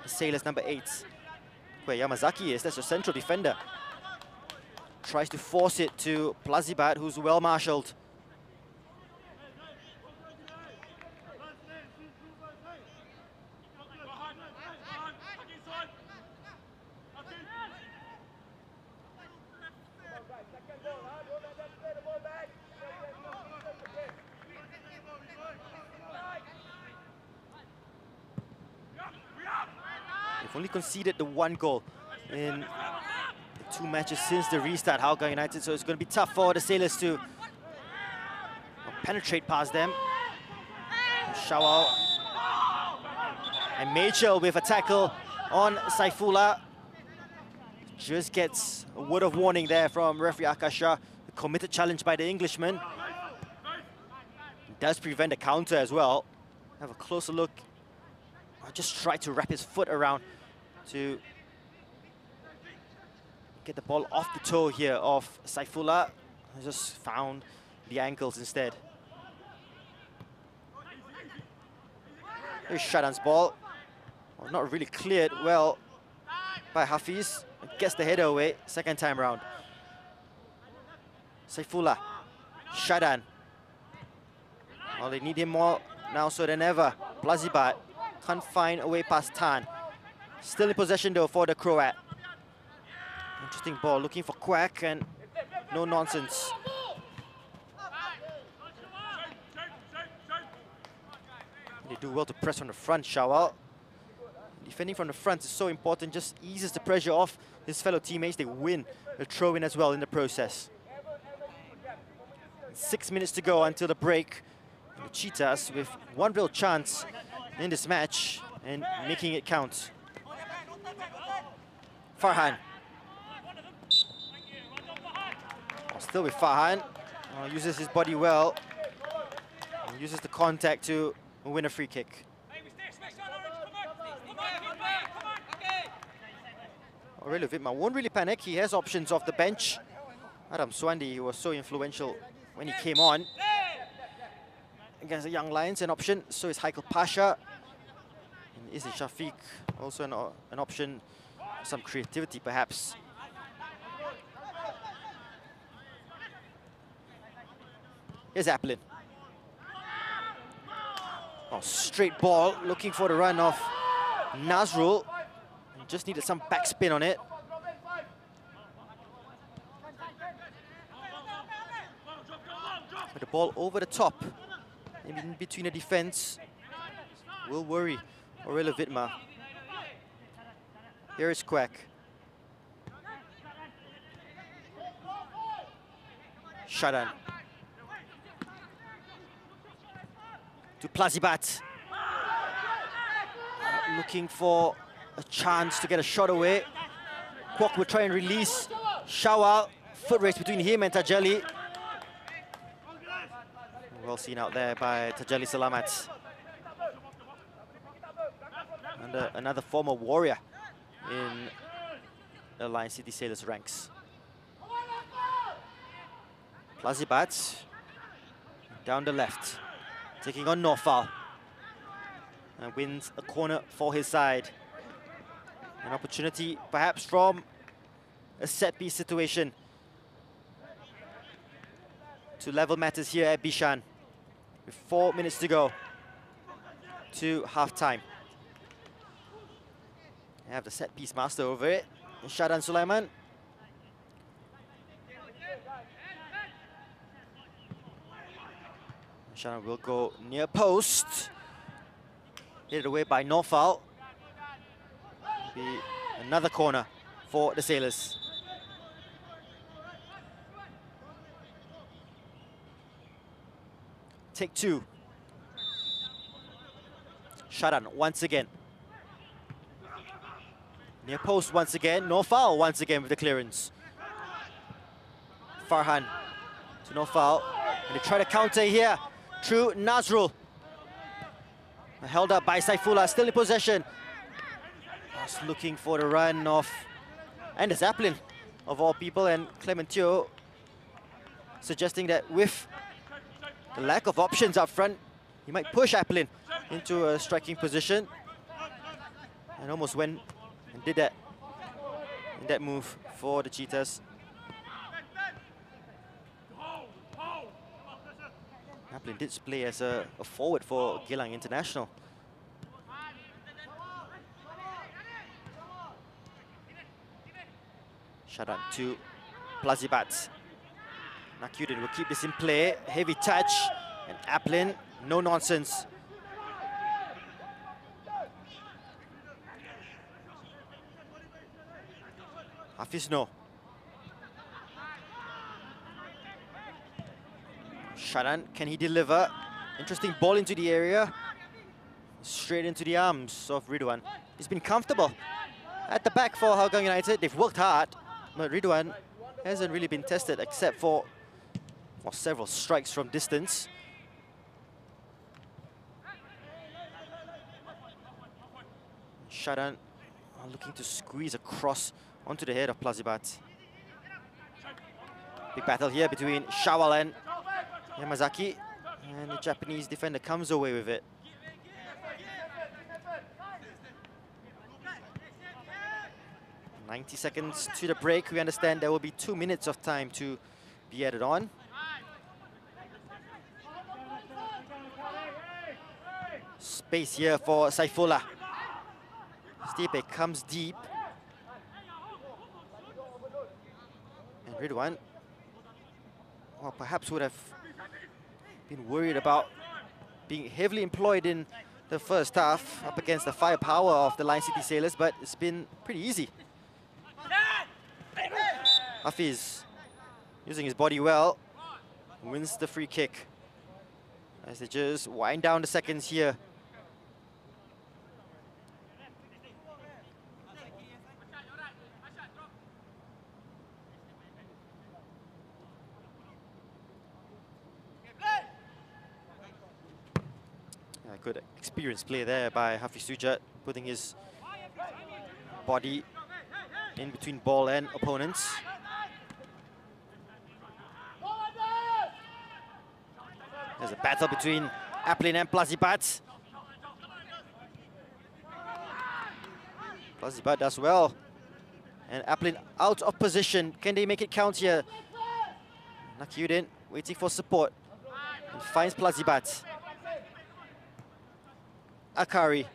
the Sailors number 8, where Yamazaki is. That's your central defender. Tries to force it to Plazibat, who's well marshalled. They've only conceded the 1 goal in the 2 matches since the restart, Hougang United, so it's going to be tough for the Sailors to penetrate past them. Shawal and Major with a tackle on Saifullah. Just gets a word of warning there from referee Akasha. A committed challenge by the Englishman. Does prevent a counter as well. Have a closer look. I just tried to wrap his foot around to get the ball off the toe here of Saifullah. I just found the ankles instead. Here's Shadan's ball. Well, not really cleared well by Hafiz. Gets the header away, second time round. Saifullah, Shadan. Well, they need him more now so than ever. Plazibat can't find a way past Tan. Still in possession though for the Croat. Interesting ball, looking for Quack, and no nonsense. They do well to press from the front, Shawal. Defending from the front is so important, just eases the pressure off his fellow teammates. They win the throw-in as well in the process. 6 minutes to go until the break. And the Cheetahs with 1 real chance in this match and making it count. Farhan. Still with Farhan. Uses his body well. Uses the contact to win a free kick. Aurelio Vidma won't really panic. He has options off the bench. Adam Swandi, who was so influential when he came on against the Young Lions, an option. So is Haikal Pasha. And Izzy Shafiq, also an option. Some creativity, perhaps. Here's Applin. Oh, straight ball, looking for the run of Nazrul. Just needed some backspin on it. But the ball over the top, maybe in between the defense, will worry Aurelio Vidma. Here is Quack. Shadan. to Plazibat. Looking for a chance to get a shot away. Kwok will try and release Shawal. Foot race between him and Tajali. Well seen out there by Tajali Salamat. And another former warrior in the Lion City Sailors ranks. Plazibat down the left, taking on Norfal. And wins a corner for his side. An opportunity perhaps from a set-piece situation to level matters here at Bishan. With 4 minutes to go to half-time. They have the set-piece master over it, Shadan Sulaiman. Shadan will go near post. Hit away by Norfal. Be another corner for the Sailors. Take two. Shadan once again. Near post once again. Norfal once again with the clearance. Farhan to Norfal. And they try to counter here through Nazrul. Held up by Saifullah, still in possession. Just looking for the run of Anders Applin, of all people, and Clementio suggesting that with the lack of options up front, he might push Applin into a striking position. And almost went and did that in that move for the Cheetahs. Applin did play as a forward for Geylang International. Shadan to Plazibat. Nakudin will keep this in play. Heavy touch. And Applin, no nonsense. Hafiz no. Shadan, can he deliver? Interesting ball into the area. Straight into the arms of Ridwan. He's been comfortable at the back for Hougang United. They've worked hard, but Ridwan hasn't really been tested except for several strikes from distance. Shadan looking to squeeze across onto the head of Plazibat. Big battle here between Shawal and Yamazaki, and the Japanese defender comes away with it. "90 seconds to the break." We understand there will be 2 minutes of time to be added on. Space here for Saifullah. Stipe comes deep. And Ridwan, well, perhaps would have been worried about being heavily employed in the first half up against the firepower of the Lion City Sailors, but it's been pretty easy. Hafiz, using his body well, wins the free kick as they just wind down the seconds here. Good experienced play there by Hafiz Sujat, putting his body in between ball and opponents. There's a battle between Applin and Plazibat. Plazibat does well. And Applin out of position. Can they make it count here? Nakiuddin waiting for support. And finds Plazibat. Akari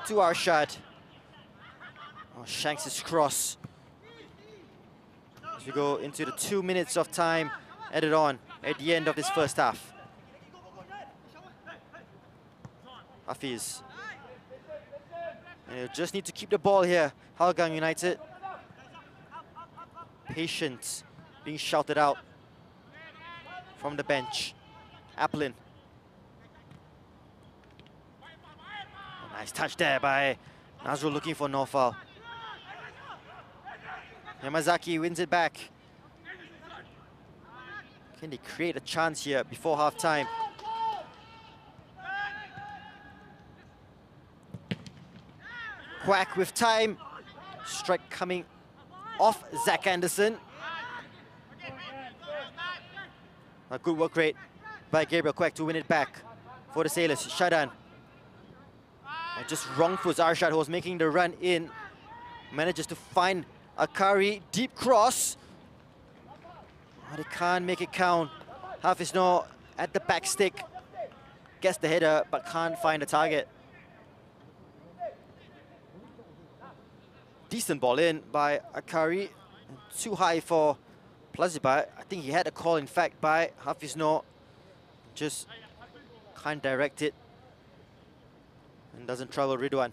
to Arshad. Oh, shanks his cross. As we go into the 2 minutes of time added on at the end of this first half. Hafiz. And he'll just need to keep the ball here. Hougang United. Patience being shouted out from the bench. Applin Nice touch there by Nazrul looking for no foul. Yamazaki wins it back. Can they create a chance here before half-time? Quack with time. Strike coming off Zach Anderson. A good work rate by Gabriel Quack to win it back for the Sailors. Shadan. And just wrong for Arshad, who was making the run in. Manages to find Akari. Deep cross. Oh, they can't make it count. Hafizno at the back stick. Gets the header, but can't find the target. Decent ball in by Akari. Too high for Plaziba. I think he had a call, in fact, by Hafizno. Just can't direct it. And doesn't trouble Ridwan.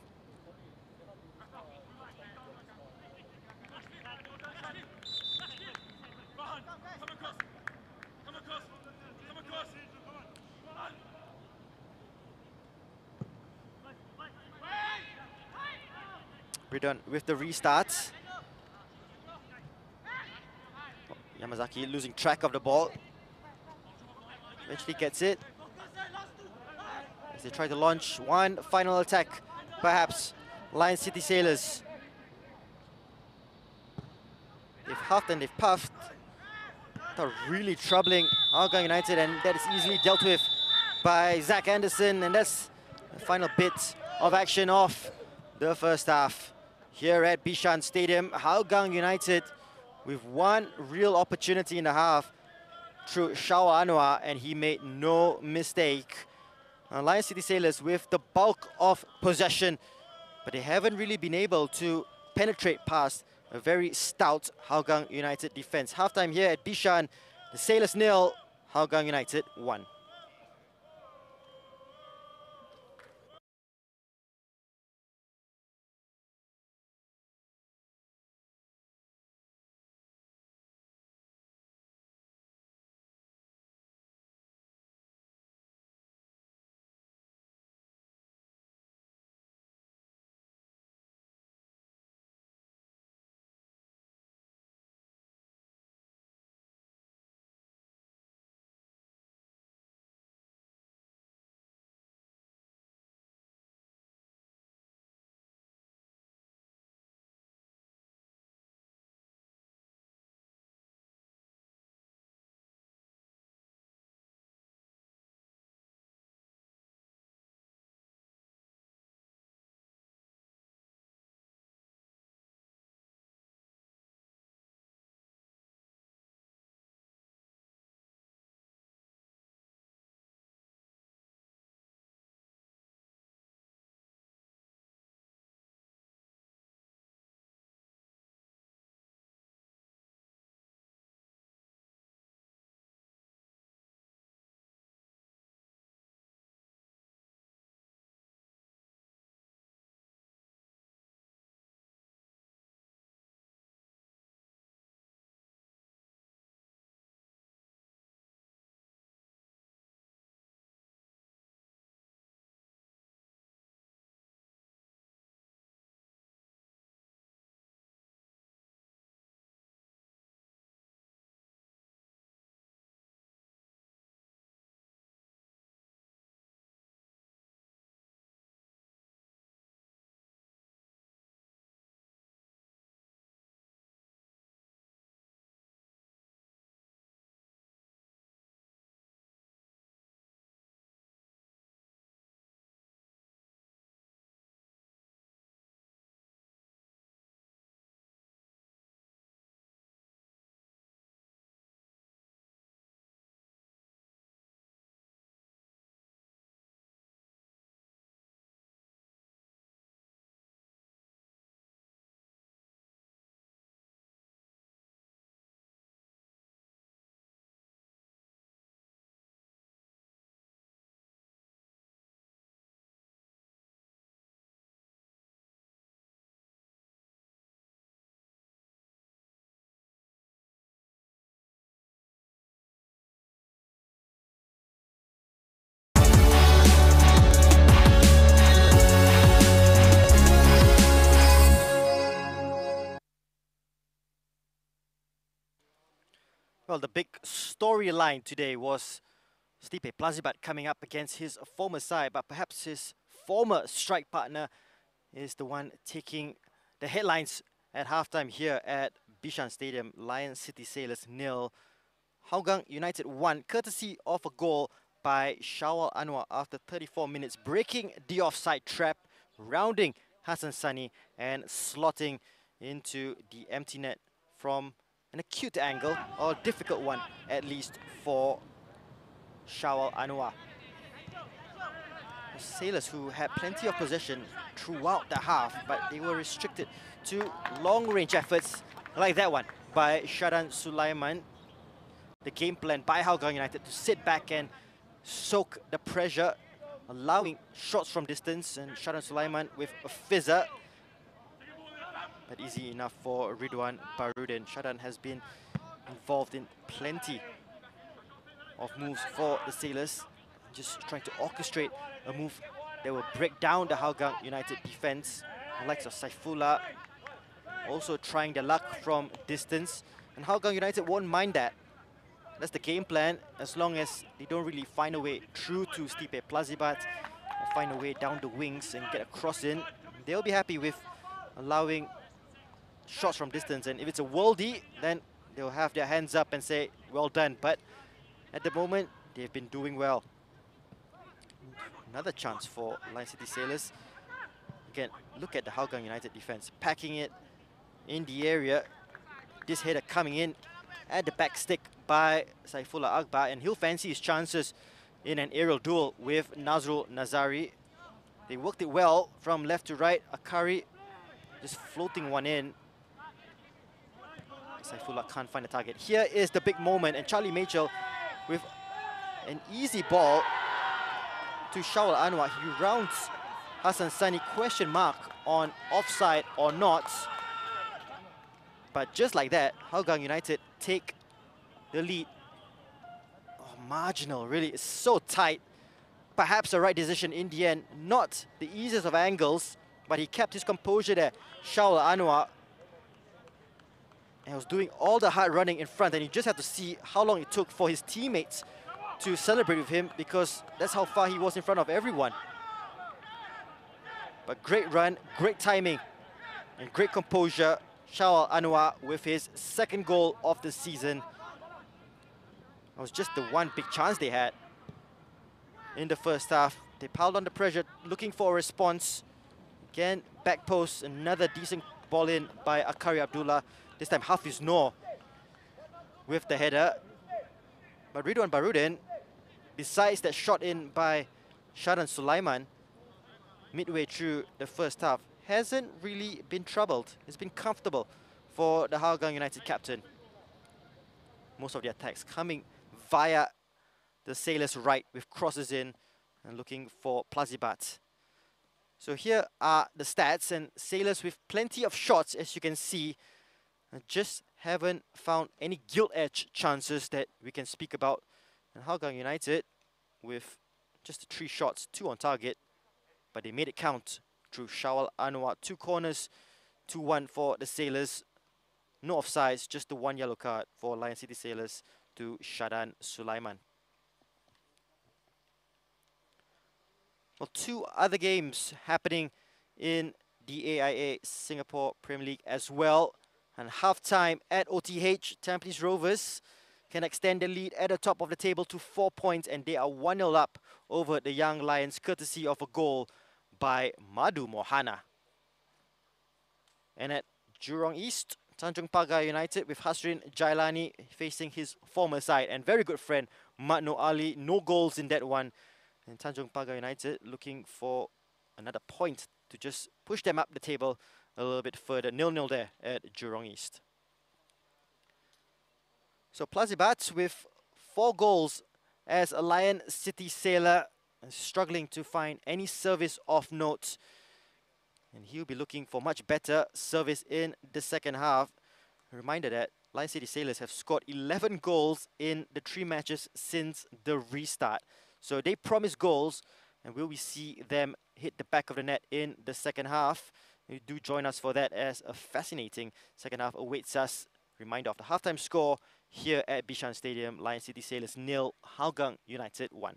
Ridwan with the restarts. Yamazaki losing track of the ball. Eventually gets it. As they try to launch one final attack, perhaps. Lion City Sailors. They've huffed and they've puffed. They're really troubling Hougang United, and that is easily dealt with by Zach Anderson. And that's the final bit of action of the first half. Here at Bishan Stadium, Hougang United with one real opportunity in the half through Shawa Anwar, and he made no mistake. Lion City Sailors with the bulk of possession, but they haven't really been able to penetrate past a very stout Hougang United defense. Halftime here at Bishan, the Sailors 0, Hougang United 1. Well, the big storyline today was Stipe Plazibat coming up against his former side, but perhaps his former strike partner is the one taking the headlines at halftime here at Bishan Stadium. Lions City Sailors 0, Hougang United 1, courtesy of a goal by Shawal Anwar after 34 minutes, breaking the offside trap, rounding Hassan Sani and slotting into the empty net from an acute angle, or a difficult one at least for Shawal Anwar. The Sailors, who had plenty of possession throughout the half, but they were restricted to long-range efforts like that one by Shadan Sulaiman. The game plan by Hougang United to sit back and soak the pressure, allowing shots from distance, and Shadan Sulaiman with a fizzer. But easy enough for Ridwan Barudin. Shadan has been involved in plenty of moves for the Sailors, just trying to orchestrate a move that will break down the Hougang United defense. The likes of Saifullah also trying their luck from distance, and Hougang United won't mind that. That's the game plan, as long as they don't really find a way through to Stipe Plazibat, or find a way down the wings and get a cross in. They'll be happy with allowing shots from distance, and if it's a worldie, then they'll have their hands up and say, well done. But at the moment, they've been doing well. Another chance for Lion City Sailors. Again, look at the Hougang United defense, packing it in the area. This header coming in at the back stick by Saifullah Akbar, and he'll fancy his chances in an aerial duel with Nazrul Nazari. They worked it well from left to right. Akari just floating one in. Saifullah can't find the target. Here is the big moment, and Charlie Mitchell with an easy ball to Shawal Anwar. He rounds Hassan Sani, question mark on offside or not. But just like that, Hougang United take the lead. Oh, marginal, really. It's so tight. Perhaps the right decision in the end. Not the easiest of angles, but he kept his composure there. Shawal Anwar. And was doing all the hard running in front, and you just have to see how long it took for his teammates to celebrate with him, because that's how far he was in front of everyone. But great run, great timing, and great composure. Shawal Anwar with his second goal of the season. It was just the one big chance they had in the first half. They piled on the pressure, looking for a response. Again, back post, another decent ball in by Akari Abdullah. This time Hafiz Noor with the header. But Ridwan Barudin, besides that shot in by Shadan Sulaiman midway through the first half, hasn't really been troubled. It's been comfortable for the Hougang United captain. Most of the attacks coming via the Sailors' right with crosses in and looking for Plazibat. So here are the stats, and Sailors with plenty of shots, as you can see. Just haven't found any gilt-edge chances that we can speak about. And Hougang United with just 3 shots, 2 on target, but they made it count through Shawal Anwar. 2 corners, 2-1 for the Sailors. No offsides, just the 1 yellow card for Lion City Sailors to Shadan Sulaiman. Well, 2 other games happening in the AIA Singapore Premier League as well. And half-time at OTH, Tampines Rovers can extend the lead at the top of the table to 4 points, and they are 1-0 up over the Young Lions, courtesy of a goal by Madu Mohana. And at Jurong East, Tanjung Pagar United with Hasrin Jailani facing his former side and very good friend Matno Ali. No goals in that one. And Tanjung Pagar United looking for another point to just push them up the table a little bit further. 0-0 there at Jurong East. So Plazibat with 4 goals as a Lion City Sailor, struggling to find any service of note. And he'll be looking for much better service in the second half. A reminder that Lion City Sailors have scored 11 goals in the 3 matches since the restart. So they promise goals, and will we see them hit the back of the net in the second half? You do join us for that, as a fascinating second half awaits us Reminder of the halftime score here at Bishan Stadium. Lion City Sailors 0, Hougang United 1.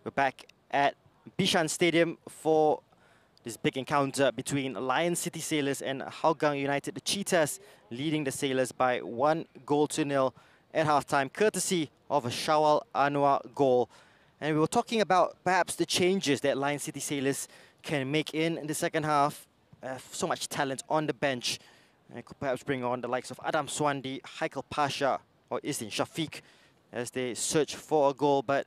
We're back at Bishan Stadium for this big encounter between Lion City Sailors and Hougang United. The Cheetahs leading the Sailors by 1-0 at halftime, courtesy of a Shawal Anwar goal. And we were talking about perhaps the changes that Lion City Sailors can make in the second half. So much talent on the bench. And could perhaps bring on the likes of Adam Swandi, Haikal Pasha, or Istin Shafiq as they search for a goal. But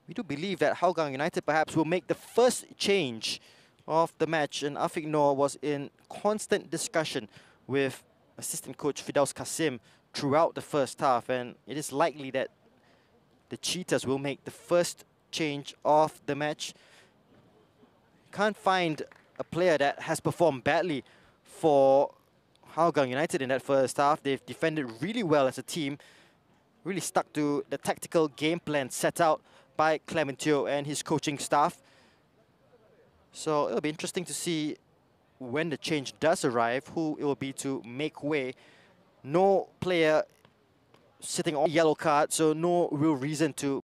we do believe that Hougang United perhaps will make the first change of the match, and Afiq Noor was in constant discussion with assistant coach Firdaus Kasim throughout the first half, and it is likely that the Cheetahs will make the first change of the match. Can't find a player that has performed badly for Hougang United in that first half. They've defended really well as a team, really stuck to the tactical game plan set out by Clementio and his coaching staff. So it'll be interesting to see when the change does arrive, who it will be to make way. No player sitting on a yellow card, so no real reason to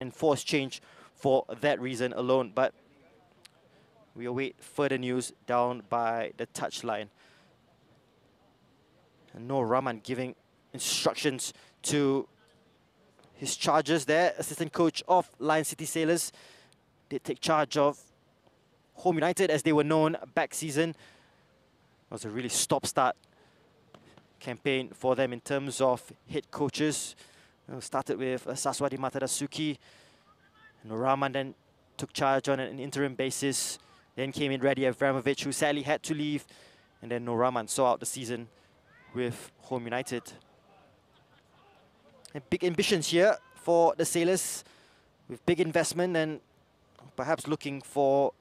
enforce change for that reason alone. But we await further news down by the touchline. And Noor Rahman giving instructions to his charges there. Assistant coach of Lion City Sailors did take charge of Home United as they were known back season. It was a really stop-start campaign for them in terms of head coaches. Started with Saswadi Matadasuki. Noor Rahman then took charge on an interim basis. Then came in Radi Avramovic, who sadly had to leave. And then Noor Rahman saw out the season with Home United. And big ambitions here for the Sailors, with big investment and perhaps looking for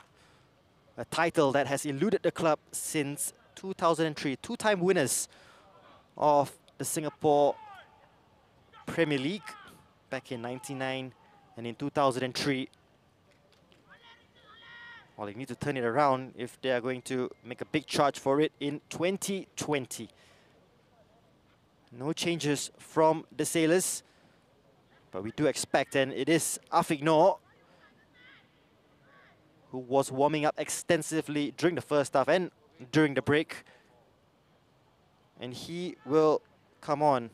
a title that has eluded the club since 2003. Two-time winners of the Singapore Premier League back in 99 and in 2003. Well, they need to turn it around if they are going to make a big charge for it in 2020. No changes from the Sailors, but we do expect, and it is Afiq Noor, who was warming up extensively during the first half and during the break. And he will come on.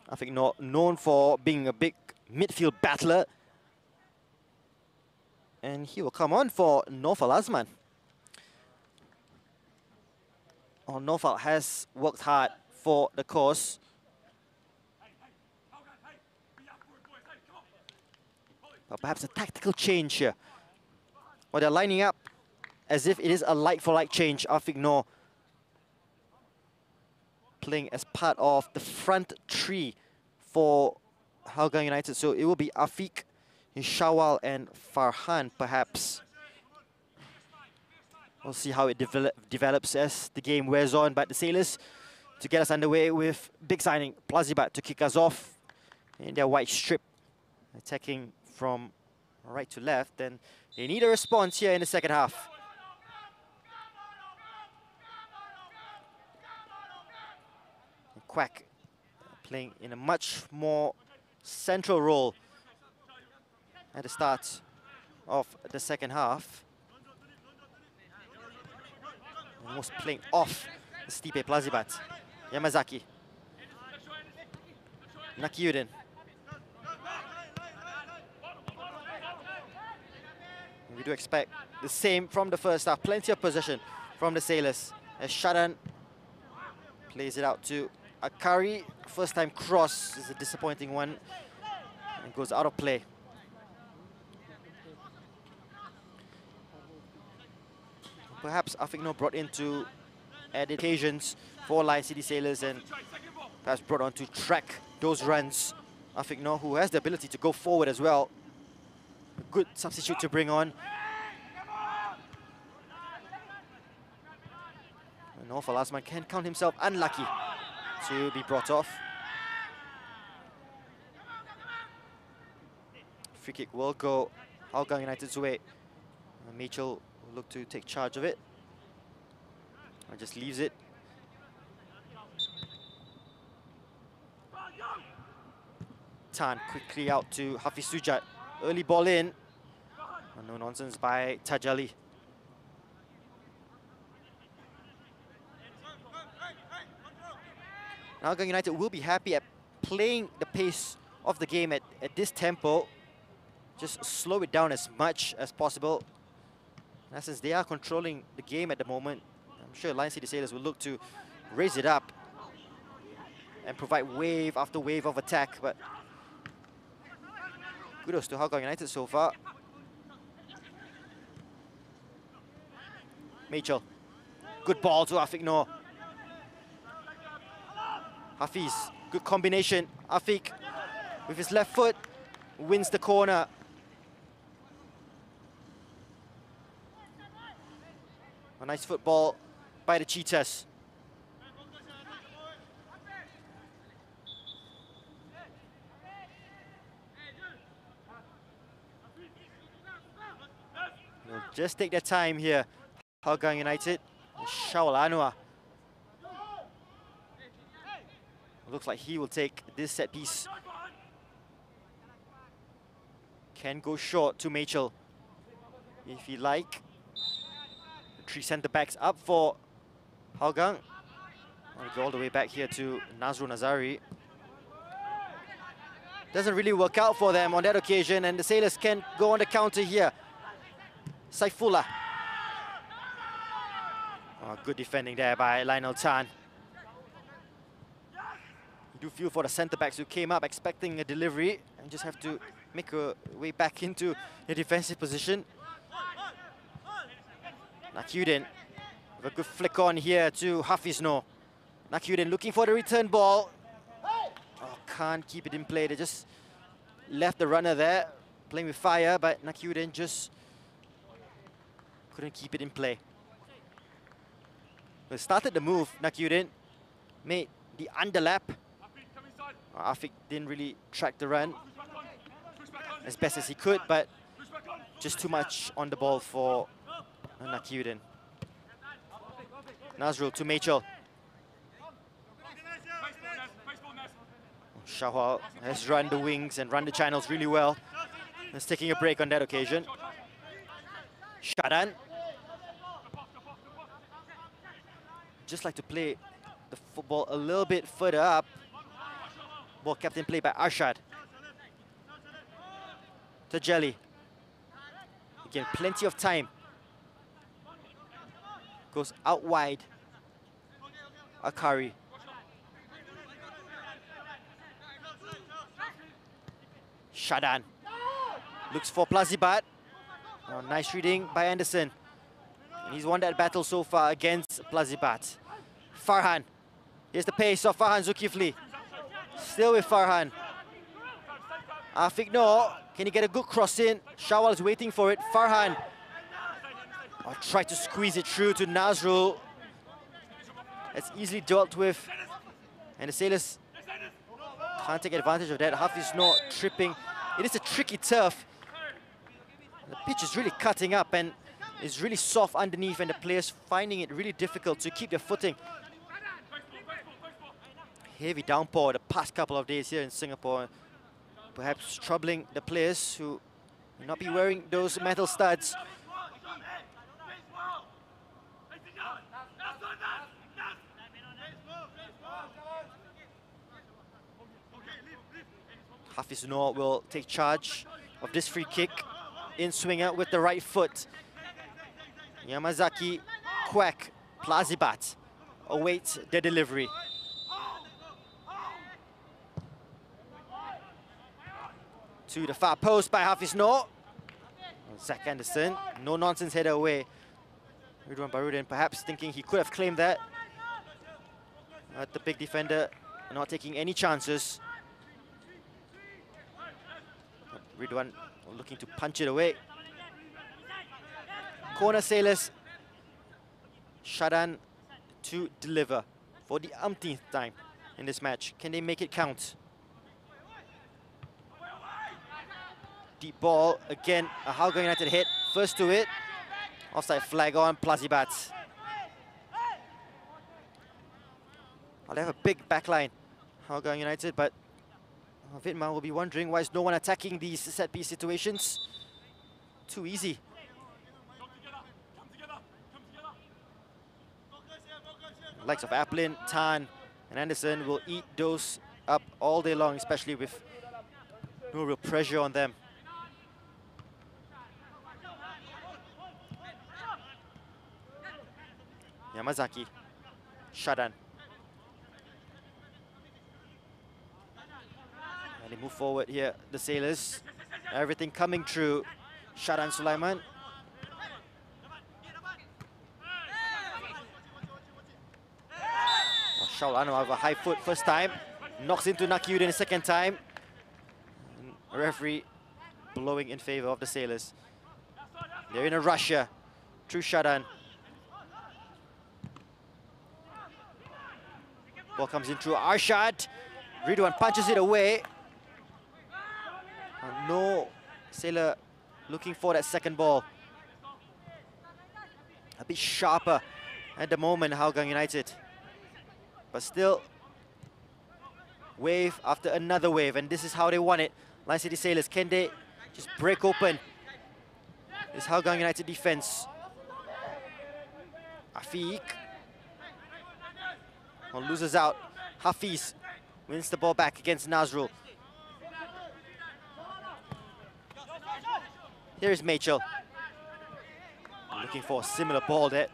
Afiq Noor, known for being a big midfield battler. And he will come on for Naufal Azman. Oh, Naufal has worked hard for the cause. But perhaps a tactical change here. Well, they're lining up as if it is a like-for-like change. Afiq Noor playing as part of the front three for Hougang United. So it will be Afiq, Shawal and Farhan perhaps. We'll see how it develops as the game wears on. But the Sailors, to get us underway with big signing, Plazibat to kick us off in their white strip, attacking from right to left. And they need a response here in the second half. Quack playing in a much more central role at the start of the second half. Almost playing off Stipe Plazibat. Yamazaki. Nakiuddin. We do expect the same from the first half. Plenty of possession from the Sailors as Sharan plays it out to Akari. First time cross is a disappointing one and goes out of play. Perhaps Afiq Noor brought into added occasions for Lion City Sailors and perhaps brought on to track those runs. Afiq Noor, who has the ability to go forward as well. A good substitute to bring on. And Naufal Azman can count himself unlucky to be brought off. Free kick will go Hougang United's way. Mitchell will look to take charge of it. Or just leaves it. Tan quickly out to Hafiz Sujat. Early ball in. No nonsense by Tajali. Now Hougang United will be happy at playing the pace of the game at this tempo. Just slow it down as much as possible. And since they are controlling the game at the moment, I'm sure Lion City Sailors will look to raise it up and provide wave after wave of attack. But kudos to Hougang United so far. Mitchell. Good ball to Afiq Noor. Hafiz, good combination. Afiq, with his left foot, wins the corner. A nice football by the Cheetahs. They'll just take their time here. Hougang United, Shaul Anwar. Looks like he will take this set piece. Can go short to Mitchell if he like. Three centre backs up for Hougang. I'll go all the way back here to Nazrul Nazari. Doesn't really work out for them on that occasion, and the Sailors can go on the counter here. Saifullah. Oh, good defending there by Lionel Tan. You do feel for the centre-backs who came up expecting a delivery and just have to make a way back into the defensive position. Nakiuddin with a good flick on here to Hafiz Noor. Nakyuden looking for the return ball. Oh, can't keep it in play. They just left the runner there, playing with fire, but Nakyuden just couldn't keep it in play. Well, started the move, Nakyuden made the underlap. Afiq didn't really track the run as best as he could, but just too much on the ball for Nakyuden. Nazrul to Machel. Shahwal has run the wings and run the channels really well. He's taking a break on that occasion. Shadan. Just like to play the football a little bit further up. Ball kept in play by Arshad. Tajeli. Again, plenty of time. Goes out wide. Akari. Shadan. Looks for Plazibat. Oh, nice reading by Anderson. And he's won that battle so far against Plazibat. Farhan. Here's the pace of Farhan Zulkifli. Still with Farhan. Afiq no. Can he get a good cross in? Shawal is waiting for it. Farhan. Oh, tried to squeeze it through to Nazrul. It's easily dealt with. And the Sailors can't take advantage of that. Hafiz not tripping. It is a tricky turf. The pitch is really cutting up and is really soft underneath, and the players finding it really difficult to keep their footing. Heavy downpour the past couple of days here in Singapore. Perhaps troubling the players who may not be wearing those metal studs. Hafiz Noor will take charge of this free kick. In swinger with the right foot. Yamazaki, Quack, Plazibat awaits the delivery. To the far post by Hafiz Noor. Zach Anderson, no nonsense header away. Ridwan Barudin perhaps thinking he could have claimed that. But the big defender not taking any chances. Ridwan looking to punch it away. Corner Sailors. Shadan to deliver for the umpteenth time in this match. Can they make it count? Deep ball again. A Hougang United hit. First to it. Offside flag on Plazibat. Well, they have a big backline, Hougang United, but Vidma will be wondering why is no one attacking these set-piece situations. Too easy. The likes of Aplin, Tan and Anderson will eat those up all day long, especially with no real pressure on them. Yamazaki, Shadan. And they move forward here, the Sailors. Everything coming through. Shadan Sulaiman. Shaul Anwar have a high foot first time. Knocks into Nakyuden the second time. And referee blowing in favor of the Sailors. They're in a rush here. Through Shadan. Ball comes in through Arshad. Ridwan punches it away. No Sailor looking for that second ball. A bit sharper at the moment, Hougang United. But still, wave after another wave, and this is how they want it. Lion City Sailors, can they just break open this Hougang United defense? Afiq. Loses out. Hafiz wins the ball back against Nazrul. Here is Machel. Looking for a similar ball there.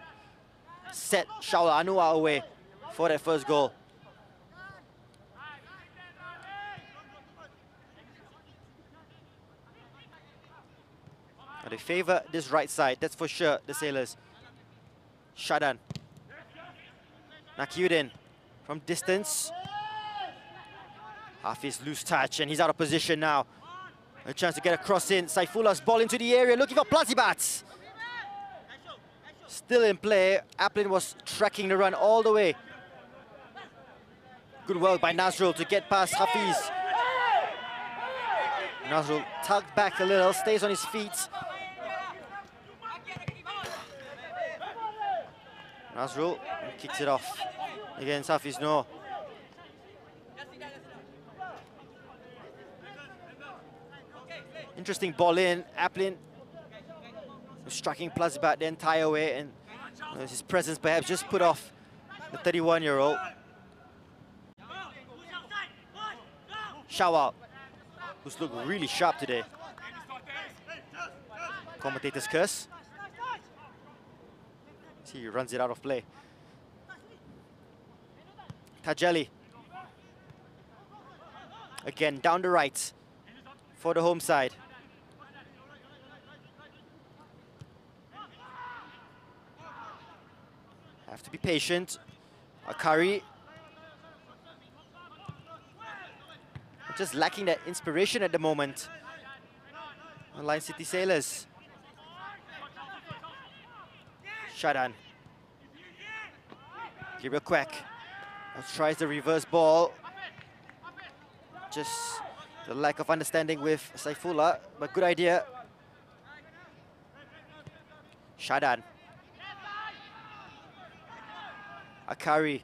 Set Shaul Anwar away for that first goal. Now they favor this right side, that's for sure, the Sailors. Shadan. Nakyuden from distance. Hafiz loose touch and he's out of position now. A chance to get a cross in. Saifullah's ball into the area, looking for Plazibat. Still in play. Aplin was tracking the run all the way. Good work by Nazrul to get past Hafiz. Nazrul tugged back a little, stays on his feet. Nazrul kicks it off against Hafiz Noor. Interesting ball in. Aplin striking Plazibat the entire way, and his presence perhaps just put off the 31-year-old. Shawal, who's looked really sharp today. Commentator's curse. See, he runs it out of play. Tajeli. Again, down the right for the home side. Have to be patient. Akari. Just lacking that inspiration at the moment. Lion City Sailors. Shadan. Gabriel Quack tries the reverse ball. Just the lack of understanding with Saifullah, but good idea. Shadan. Akari.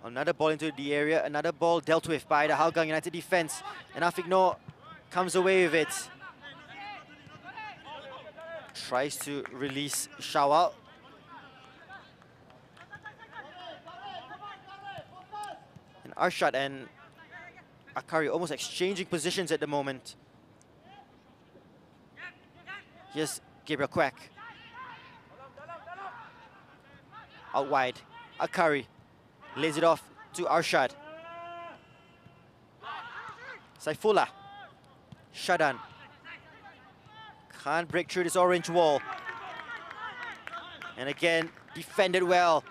Another ball into the area, another ball dealt with by the Hougang United defense. And Afiq Noor comes away with it. Tries to release Shawal. And Arshad and Akari almost exchanging positions at the moment. Here's Gabriel Quack. Out wide, Akari lays it off to Arshad. Saifullah. Shadan. Can't break through this orange wall. And again, defended well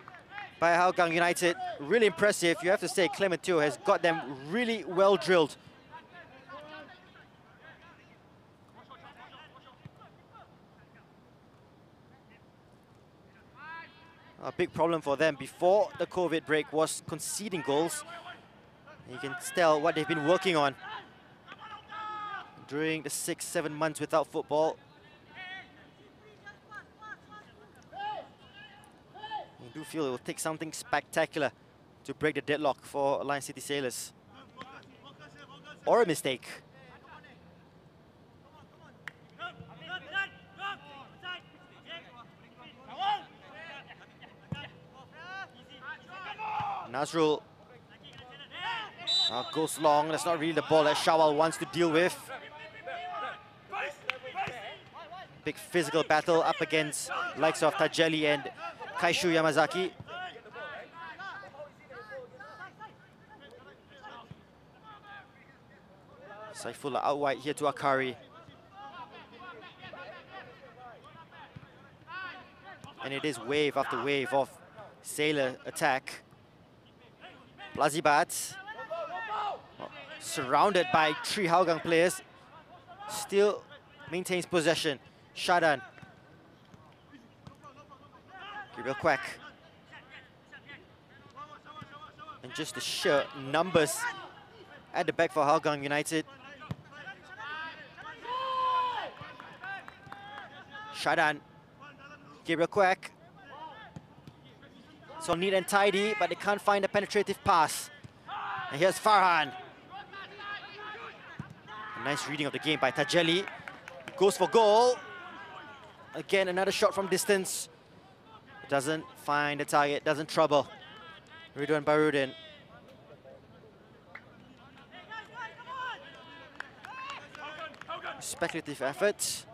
by Hougang United. Really impressive. You have to say Clement Teo has got them really well drilled. A big problem for them before the COVID break was conceding goals. You can tell what they've been working on during the 6-7 months without football. I do feel it will take something spectacular to break the deadlock for Lion City Sailors. Or a mistake. Nazrul goes long. That's not really the ball that Shawal wants to deal with. Big physical battle up against likes of Tajeli and Kaishu Yamazaki. Saifullah out wide here to Akari. And it is wave after wave of Sailor attack. Plazibat, surrounded by 3 Hougang players, still maintains possession. Shadan. Gabriel Quack. And just the sheer numbers at the back for Hougang United. Shadan. Gabriel Quack. So neat and tidy, but they can't find a penetrative pass. And here's Farhan. A nice reading of the game by Tajeli. Goes for goal. Again, another shot from distance. Doesn't find the target, doesn't trouble Ridwan Barudin. Speculative effort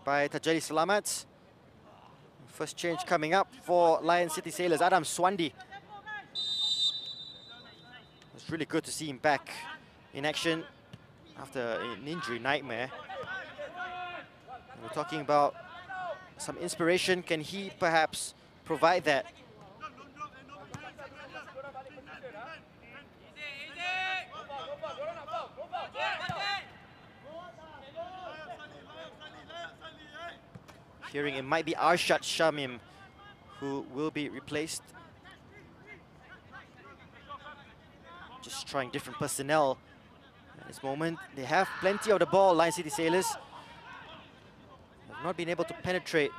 by Tajeli Salamat. First change coming up for Lion City Sailors, Adam Swandi. It's really good to see him back in action after an injury nightmare. And we're talking about some inspiration. Can he perhaps provide that? Hearing it might be Arshad Shamim who will be replaced. Just trying different personnel at this moment. They have plenty of the ball, Lion City Sailors. Have not been able to penetrate.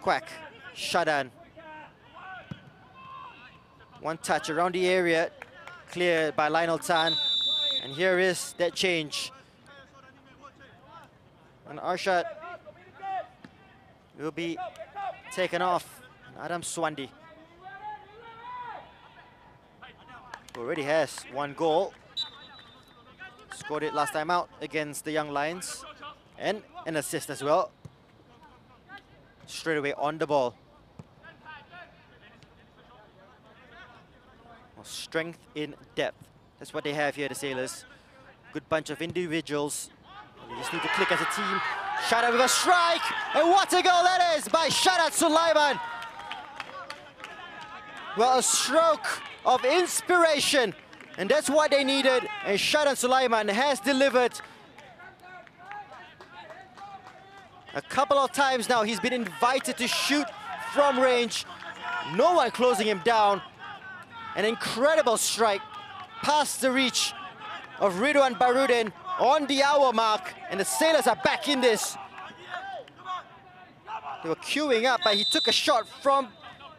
Quack, Shadan. One touch around the area, cleared by Lionel Tan. And here is that change. And Arshad will be taken off. Adam Swandi, who already has one goal. Scored it last time out against the Young Lions. And an assist as well. Straight away on the ball. Well, strength in depth. That's what they have here, the Sailors. Good bunch of individuals. They just need to click as a team. Shadan with a strike! And what a goal that is by Shadan Sulaiman! Well, a stroke of inspiration. And that's what they needed. And Shadan Sulaiman has delivered. A couple of times now he's been invited to shoot from range. No one closing him down. An incredible strike past the reach of Ridwan Barudin on the hour mark, and the Sailors are back in this. They were queuing up, but he took a shot from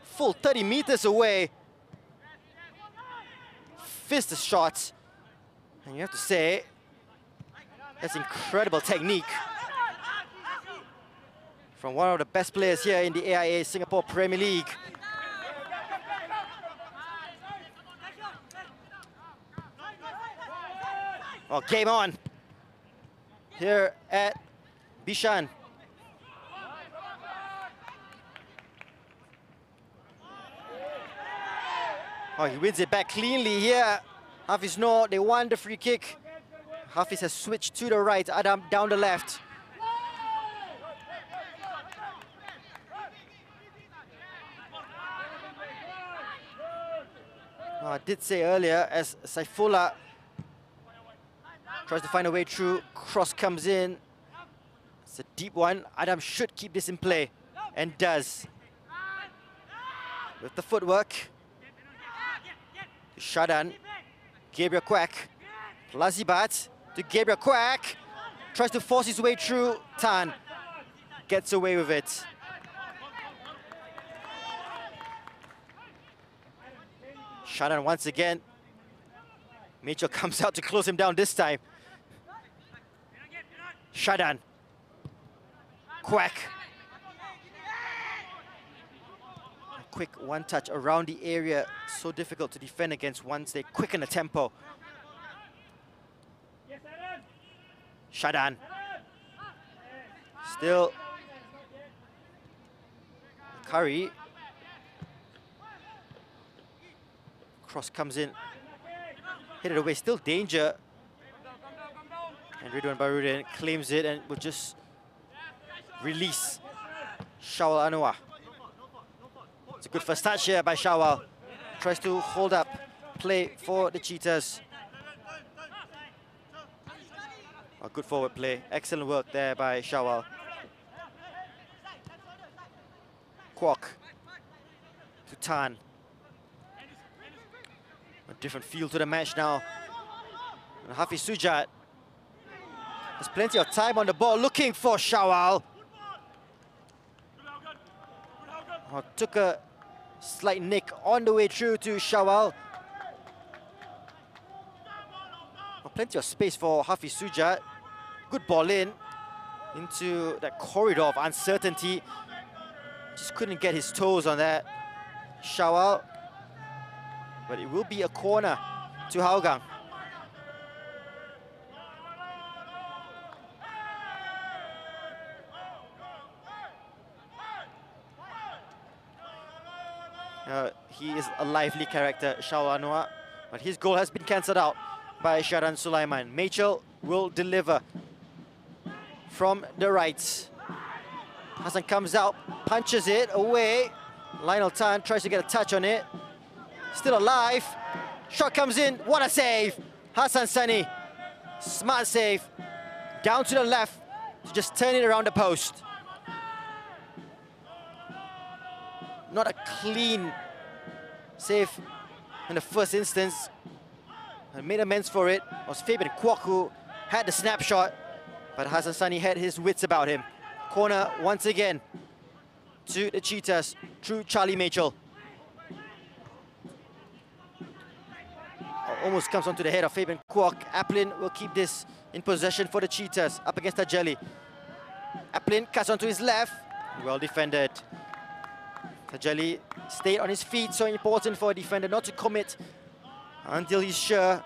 full 30 meters away. Fizzed the shot, and you have to say, that's incredible technique from one of the best players here in the AIA Singapore Premier League. Oh, game on here at Bishan. Oh, he wins it back cleanly here. Hafiz Noor, they won the free kick. Hafiz has switched to the right, Adam down the left. Oh, I did say earlier, as Saifullah tries to find a way through, cross comes in. It's a deep one. Adam should keep this in play, and does. With the footwork. Shadan, Gabriel Quack, Lazibat to Gabriel Quack. Tries to force his way through, Tan gets away with it. Shadan once again. Mitchell comes out to close him down this time. Shadan. Quack. A quick one touch around the area. So difficult to defend against once they quicken the tempo. Shadan. Still. Curry. Cross comes in. Hit it away, still danger. And Ridwan Barudin claims it and will just release Shawal Anwar. It's a good first touch here by Shawal. Tries to hold up play for the Cheetahs. A good forward play. Excellent work there by Shawal. Kwok to Tan. A different feel to the match now. And Hafiz Sujat has plenty of time on the ball, looking for Shawal. Oh, took a slight nick on the way through to Shawal. Oh, plenty of space for Hafiz Sujat. Good ball into that corridor of uncertainty. Just couldn't get his toes on that. Shawal. But it will be a corner to Hougang. He is a lively character, Shawal Anwar, but his goal has been cancelled out by Shadan Sulaiman. Mitchell will deliver from the right. Hassan comes out, punches it away. Lionel Tan tries to get a touch on it. Still alive. Shot comes in. What a save. Hassan Sani. Smart save. Down to the left to just turn it around the post. Not a clean save in the first instance. And made amends for it. It was Fabian Kwok who had the snapshot, but Hassan Sani had his wits about him. Corner once again to the Cheetahs through Charlie Mitchell. Almost comes onto the head of Fabian Kwok. Aplin will keep this in possession for the Cheetahs. Up against Tajeli. Aplin cuts onto his left. Well defended. Tajeli stayed on his feet, so important for a defender not to commit until he's sure.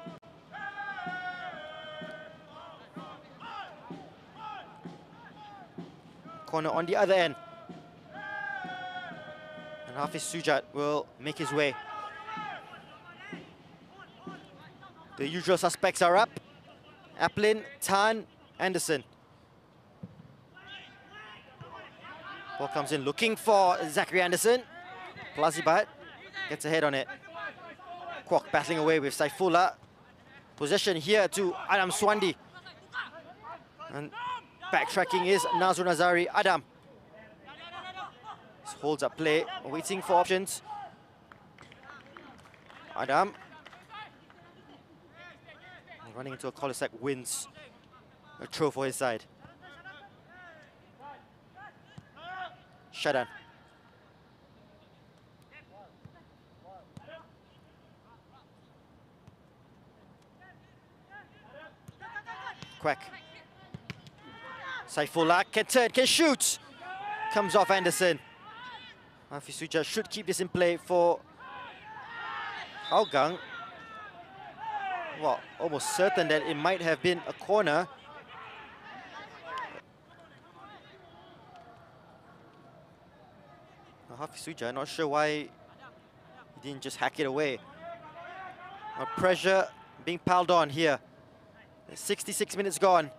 Corner on the other end. And Hafiz Sujat will make his way. The usual suspects are up. Aplin, Tan, Anderson. Ball comes in looking for Zachary Anderson. Plazibat gets a head on it. Kwok battling away with Saifullah. Possession here to Adam Swandi. And backtracking is Nazrul Nazari. Adam holds up play, waiting for options. Adam running into a cul-de-sac, wins a throw for his side. Shadan. Quack. Saifullah can turn, can shoot. Comes off Anderson. Hafiz Sujat should keep this in play for Hougang. Well, almost certain that it might have been a corner. Hafiz Sujat, not sure why he didn't just hack it away. Pressure being piled on here. 66 minutes gone.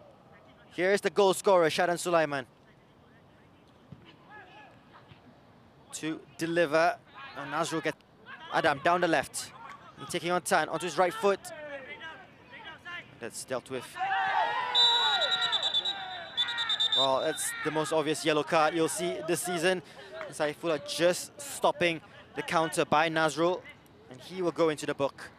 Here's the goal scorer, Shadan Sulaiman. To deliver. And Nazrul gets Adam down the left. He's taking on Tan onto his right foot. That's dealt with. Well, that's the most obvious yellow card you'll see this season. Saifullah just stopping the counter by Nazrul, and he will go into the book.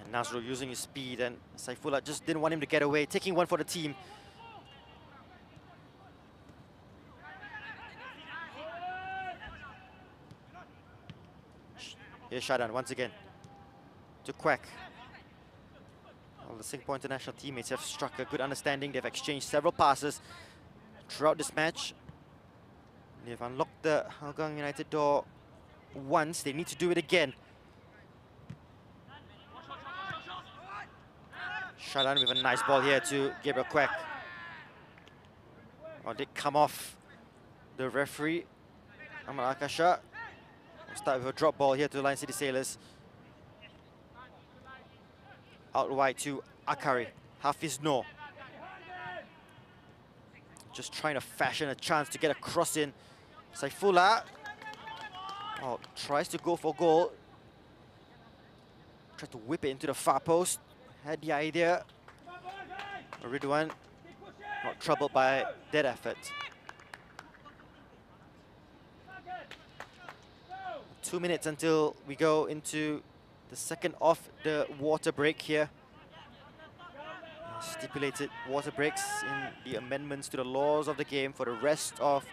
And Nazrul using his speed, and Saifullah just didn't want him to get away, taking one for the team. Here's Shadan once again to Quack. Well, the Singapore international teammates have struck a good understanding. They've exchanged several passes throughout this match. They've unlocked the Hougang United door once. They need to do it again. Shadan with a nice ball here to Gabriel Quack. Oh, did come off the referee, Ahmad Akasha. We'll start with a drop ball here to Lion City Sailors. Out wide to Akari. Hafiz Noor. Just trying to fashion a chance to get a cross in. Saifullah tries to go for goal. Tried to whip it into the far post. Had the idea. Ridwan not troubled by that effort. 2 minutes until we go into the second of the water break here. Stipulated water breaks in the amendments to the laws of the game for the rest of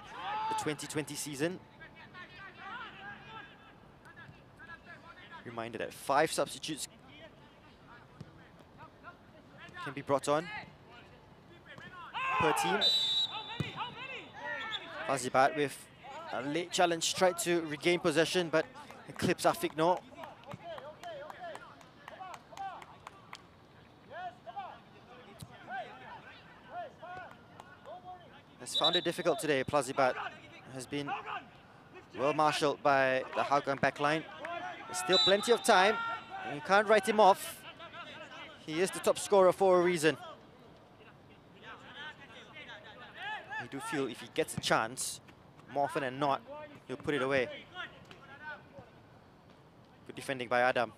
the 2020 season. Reminder that 5 substitutes can be brought on per team. Fazibat with a late challenge, tried to regain possession, but eclipsed Afiq Noor. Has found it difficult today. Plazibat has been well marshalled by the Hougang backline. There's still plenty of time. You can't write him off. He is the top scorer for a reason. I do feel if he gets a chance, more often than not, he'll put it away. Good defending by Adam.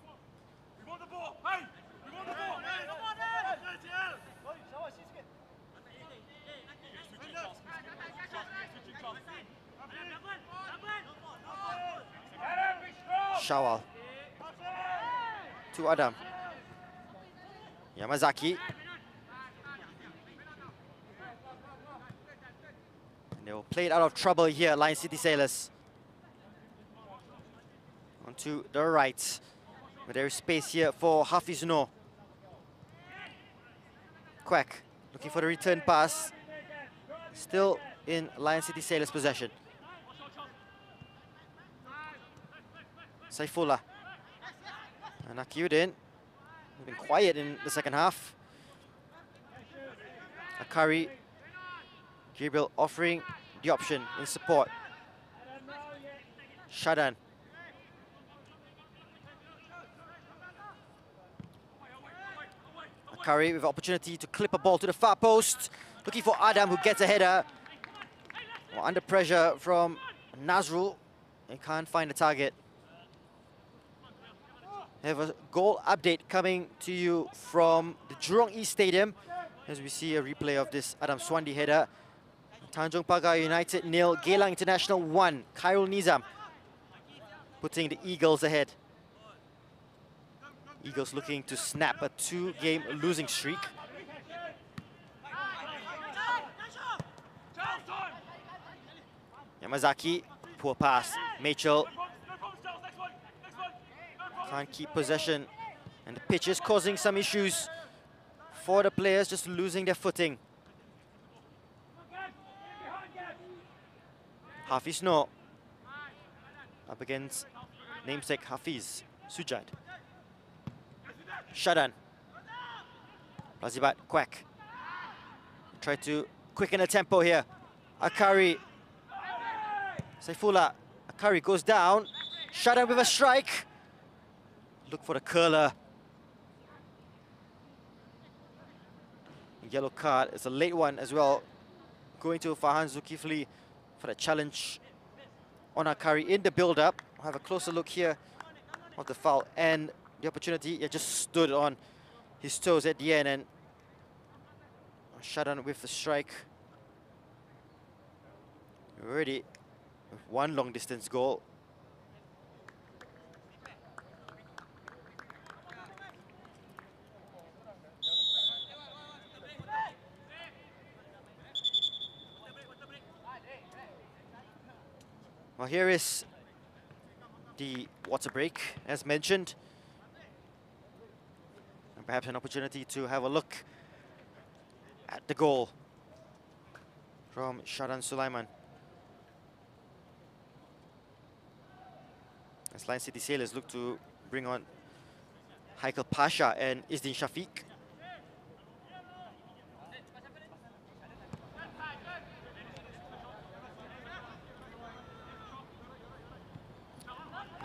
Shawal to Adam. Yamazaki. And they will play it out of trouble here, Lion City Sailors. Onto the right. But there is space here for Hafiz Noor. Quack looking for the return pass. Still in Lion City Sailors' possession. Saifullah. And Akiuddin. Been quiet in the second half. Akari. Gabriel offering the option in support. Shadan. Akari with opportunity to clip a ball to the far post. Looking for Adam, who gets a header. Well, under pressure from Nazrul. They can't find the target. We have a goal update coming to you from the Jurong East Stadium as we see a replay of this Adam Swandi header. Tanjung Pagar United 0, Geylang International 1. Khairul Nizam putting the Eagles ahead. Eagles looking to snap a 2-game losing streak. Yamazaki, poor pass. Mitchell can't keep possession, and the pitch is causing some issues for the players, just losing their footing. Hafiz Noor up against namesake Hafiz Sujad. Shadan. Razibat Quack. Try to quicken the tempo here. Akari. Saifullah. Akari goes down. Shadan with a strike. Look for the curler. Yellow card. It's a late one as well. Going to Farhan Zulkifli for the challenge on Akari in the build-up. We'll have a closer look here of the foul and the opportunity. He just stood on his toes at the end and shut on with the strike. Already with one long distance goal. Well, here is the water break, as mentioned. And perhaps an opportunity to have a look at the goal from Shadan Sulaiman. As Lion City Sailors look to bring on Haikal Pasha and Izdin Shafiq.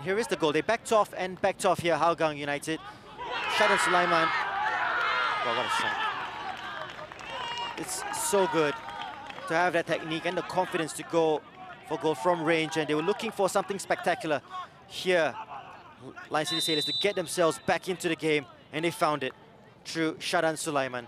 Here is the goal. They backed off and backed off here, Hougang United. Shadan Sulaiman. Well, what a shot. It's so good to have that technique and the confidence to go for goal from range, and they were looking for something spectacular here, Lion City Sailors, to get themselves back into the game, and they found it through Shadan Sulaiman.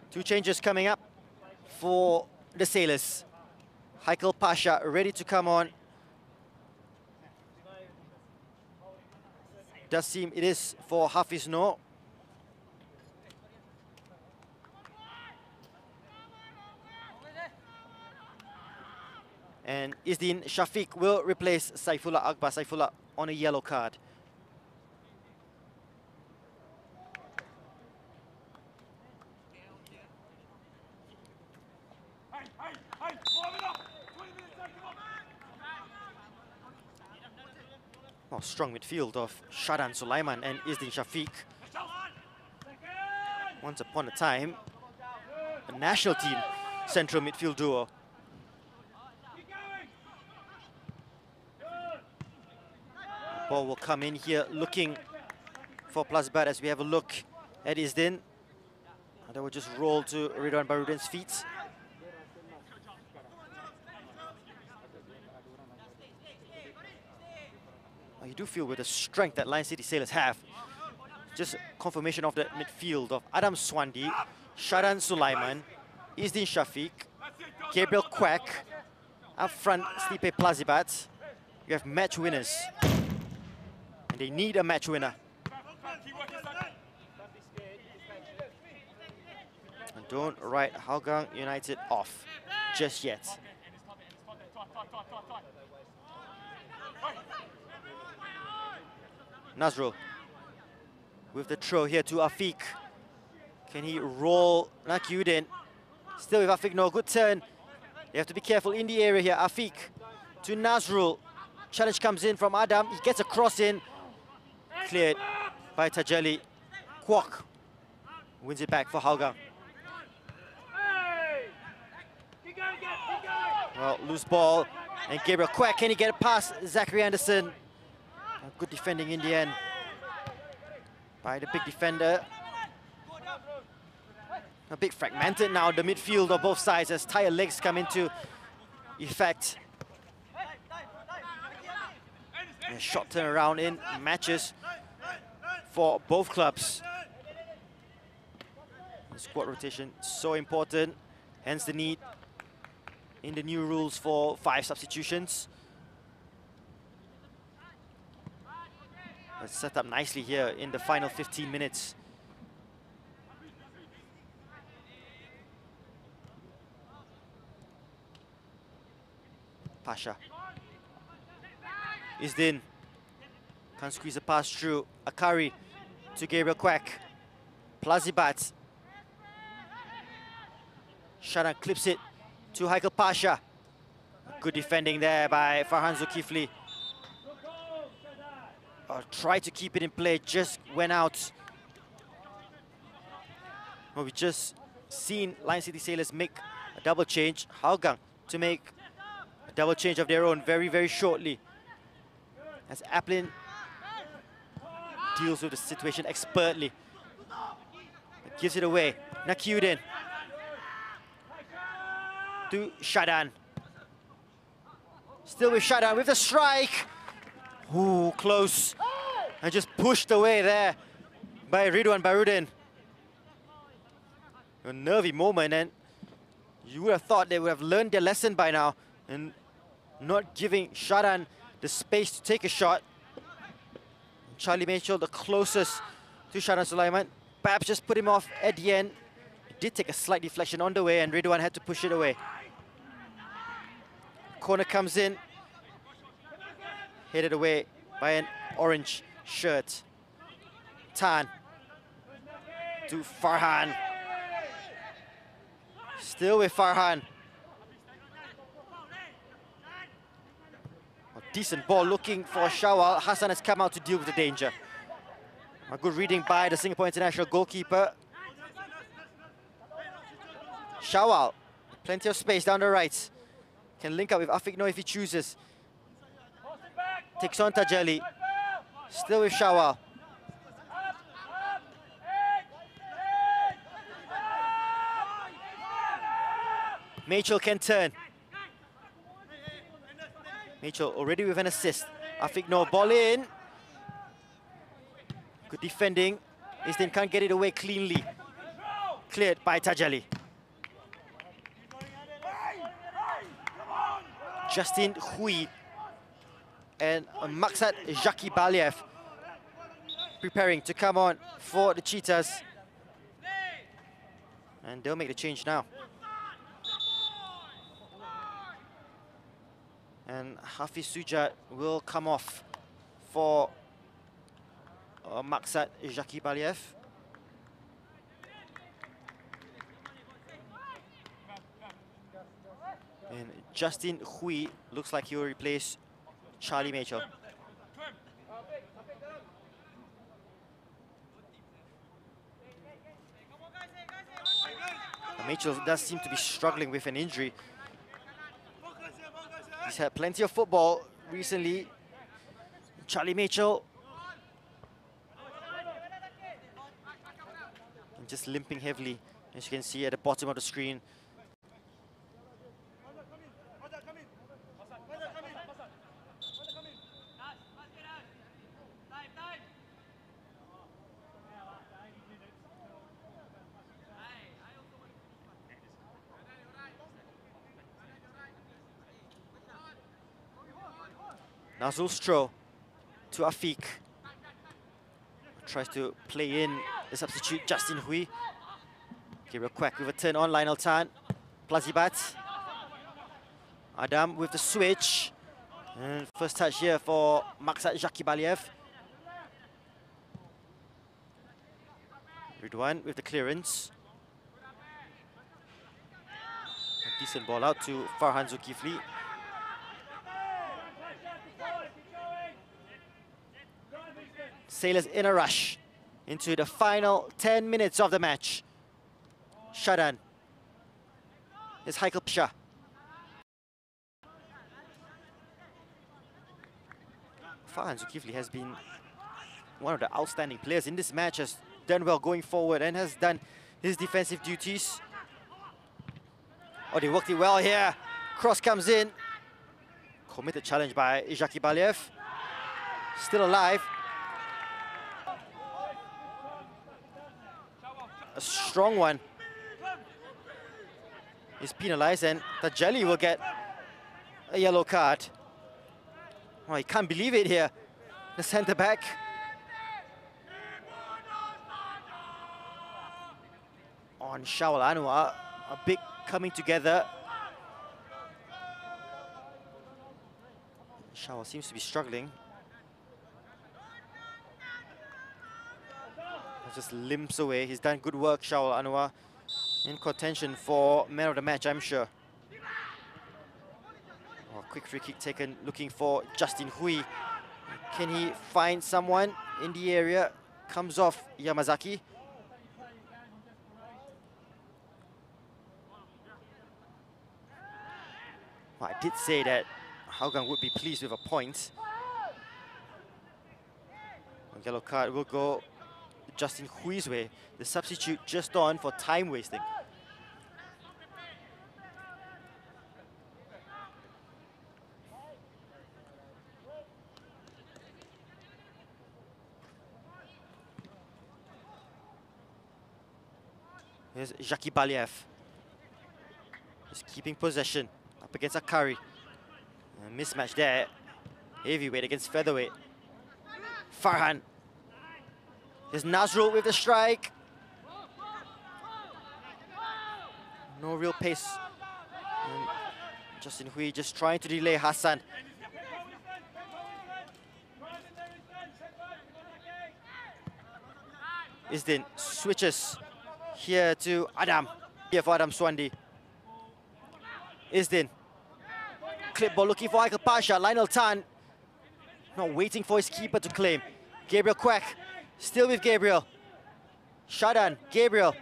Two changes coming up for the Sailors. Haikal Pasha ready to come on. Does seem it is for Hafiz Noor. And Izdin Shafiq will replace Saifullah Akbar. Saifullah on a yellow card. Oh, strong midfield of Shadan Sulaiman and Izdin Shafiq. Once upon a time, a national team central midfield duo. Ball will come in here looking for Plazibat as we have a look at Izdin. That will just roll to Ridwan Barudin's feet. You do feel with the strength that Lion City Sailors have, just confirmation of the midfield of Adam Swandi, Shadan Sulaiman, Izdin Shafiq, Gabriel Quack, up front Stipe Plazibat. You have match winners, and they need a match winner. And don't write Hougang United off just yet. Nazrul with the throw here to Afiq. Can he roll Nakiuddin? Still with Afiq, no, good turn. They have to be careful in the area here. Afiq to Nazrul. Challenge comes in from Adam. He gets a cross in. Cleared by Tajali. Kwok wins it back for Hougang. Well, loose ball. And Gabriel Quack, can he get it past Zachary Anderson? Good defending in the end by the big defender. A bit fragmented now, the midfield of both sides as tired legs come into effect. A short turnaround in matches for both clubs. The squad rotation so important, hence the need in the new rules for 5 substitutions. It's set up nicely here in the final 15 minutes. Pasha. Izdin. Can't squeeze a pass through. Akari to Gabriel Quack. Plazibat. Shadan clips it to Haikal Pasha. Good defending there by Farhan Zulkifli. Tried to keep it in play, just went out. Well, we just seen Lion City Sailors make a double change. Hougang to make a double change of their own very, very shortly. As Aplin deals with the situation expertly. Gives it away. Nakiuddin to Shadan. Still with Shadan with the strike. Ooh, close. And just pushed away there by Ridwan Barudin. A nervy moment, and you would have thought they would have learned their lesson by now and not giving Shadan the space to take a shot. Charlie Mitchell, the closest to Shadan Sulaiman. Perhaps just put him off at the end. Did take a slight deflection on the way, and Ridwan had to push it away. Corner comes in. Headed away by an orange shirt. Tan to Farhan. Still with Farhan. A decent ball looking for Shawal. Hassan has come out to deal with the danger. A good reading by the Singapore international goalkeeper. Shawal, plenty of space down the right. Can link up with Afiq Noor if he chooses. Takes on Tajali. Still with Shawal. Mitchell can turn. Mitchell already with an assist. Afiq Noor, ball in. Good defending. Izdin can't get it away cleanly. Cleared by Tajali. Justin Hui and Maksat Jaki Baliev preparing to come on for the Cheetahs. And they'll make the change now. And Hafiz Sujat will come off for Maksat Jaki Baliev. And Justin Hui looks like he will replace Charlie Mitchell. Mitchell does seem to be struggling with an injury. He's had plenty of football recently. Charlie Mitchell. And just limping heavily, as you can see at the bottom of the screen. Nazul Stroh to Afiq. Tries to play in the substitute Justin Hui. Gabriel Quack with a turn on Lionel Tan. Plazibat. Adam with the switch. And first touch here for Maksat Jakibaliev. Ridwan with the clearance. A decent ball out to Farhan Zulkifli. Sailors in a rush into the final 10 minutes of the match. Shadan is Haikal Shah. Farhan Zulkifli has been one of the outstanding players in this match, has done well going forward and has done his defensive duties. Oh, they worked it well here. Cross comes in. Committed challenge by Jakibaliev. Still alive. A strong one is penalized, and Tajali will get a yellow card. Oh, I can't believe it here. The centre back. On Shawal Anwar, a big coming together. Shawal seems to be struggling. Just limps away. He's done good work, Shawal Anwar. In contention for man of the match, I'm sure. Oh, quick free kick taken, looking for Justin Hui. Can he find someone in the area? Comes off Yamazaki. Well, I did say that Hougang would be pleased with a point. A yellow card will go Justin Hui's way. The substitute just on for time wasting. Here's Jakibaliev. Just keeping possession up against Akari. A mismatch there. Heavyweight against featherweight. Farhan. Here's Nazrul with the strike. No real pace. And Justin Hui just trying to delay Hassan. Isdin switches here to Adam. Here for Adam Swandi. Isdin. Clip ball looking for Aikal Pasha. Lionel Tan. Not waiting for his keeper to claim. Gabriel Quack. Still with Gabriel. Shadan, Gabriel.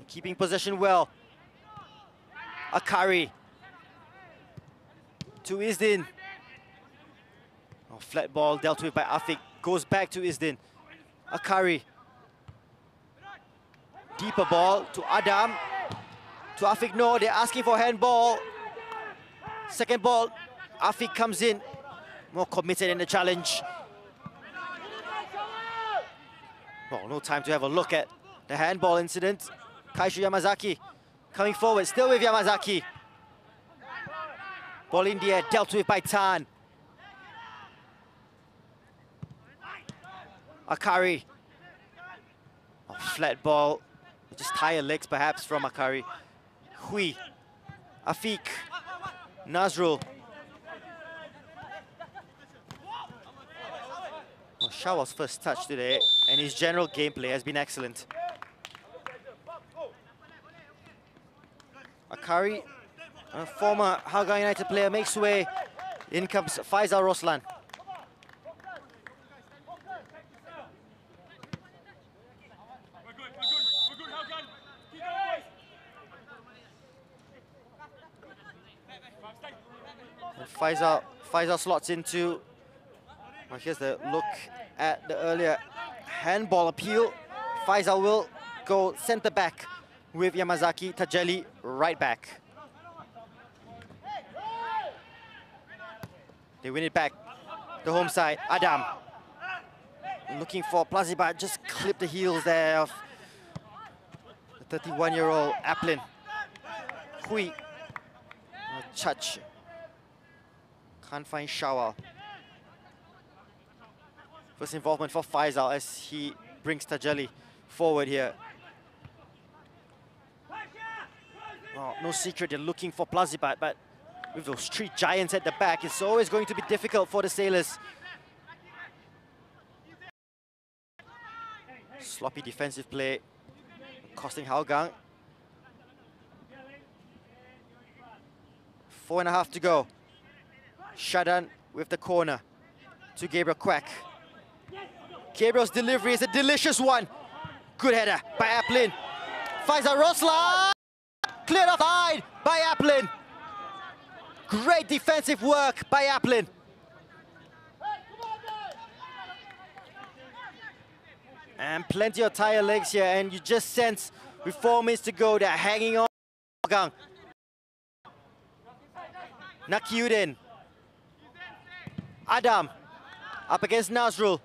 Keeping possession well. Akari. To Isdin. Oh, flat ball dealt with by Afiq. Goes back to Isdin. Akari. Deeper ball to Adam. To Afiq, no, they're asking for handball. Second ball, Afiq comes in. More committed in the challenge. Oh, no time to have a look at the handball incident. Kaishu Yamazaki coming forward, still with Yamazaki. Ball in the air, dealt with by Tan. Akari. Oh, flat ball. Just tired legs perhaps from Akari. Hui. Afiq. Nazrul. Oh, Shawal's first touch today, and his general gameplay has been excellent. Akari, a former Hougang United player, makes way. In comes Faisal Roslan. Faisal slots into. Well, here's the look at the earlier handball appeal. Faisal will go centre back with Yamazaki Tajeli right back. They win it back. The home side, Adam. Looking for Plazibat, just clip the heels there of the 31-year-old Aplin. Hui. Chach. Can't find Shawal. First involvement for Faisal as he brings Tajeli forward here. Oh, no secret, they're looking for Plazibat, but with those three giants at the back, it's always going to be difficult for the Sailors. Sloppy defensive play, costing Hougang. 4.5 to go. Shadan with the corner to Gabriel Quack. Gabriel's delivery is a delicious one. Good header by Aplin. Faisal Roslan! Cleared offside by Aplin. Great defensive work by Aplin. And plenty of tire legs here, and you just sense with 4 minutes to go, they're hanging on. Nakiuddin. Adam up against Nazrul.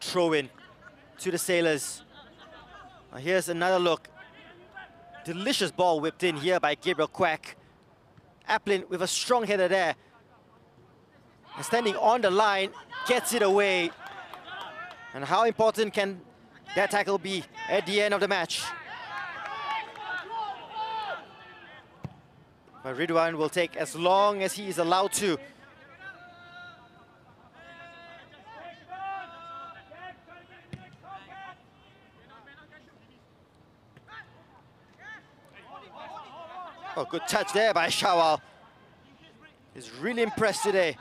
Throw in to the Sailors. Now here's another look. Delicious ball whipped in here by Gabriel Quack. Aplin with a strong header there. And standing on the line, gets it away. And how important can that tackle be at the end of the match? But Ridwan will take as long as he is allowed to. Oh, good touch there by Shawal. He's really impressed today.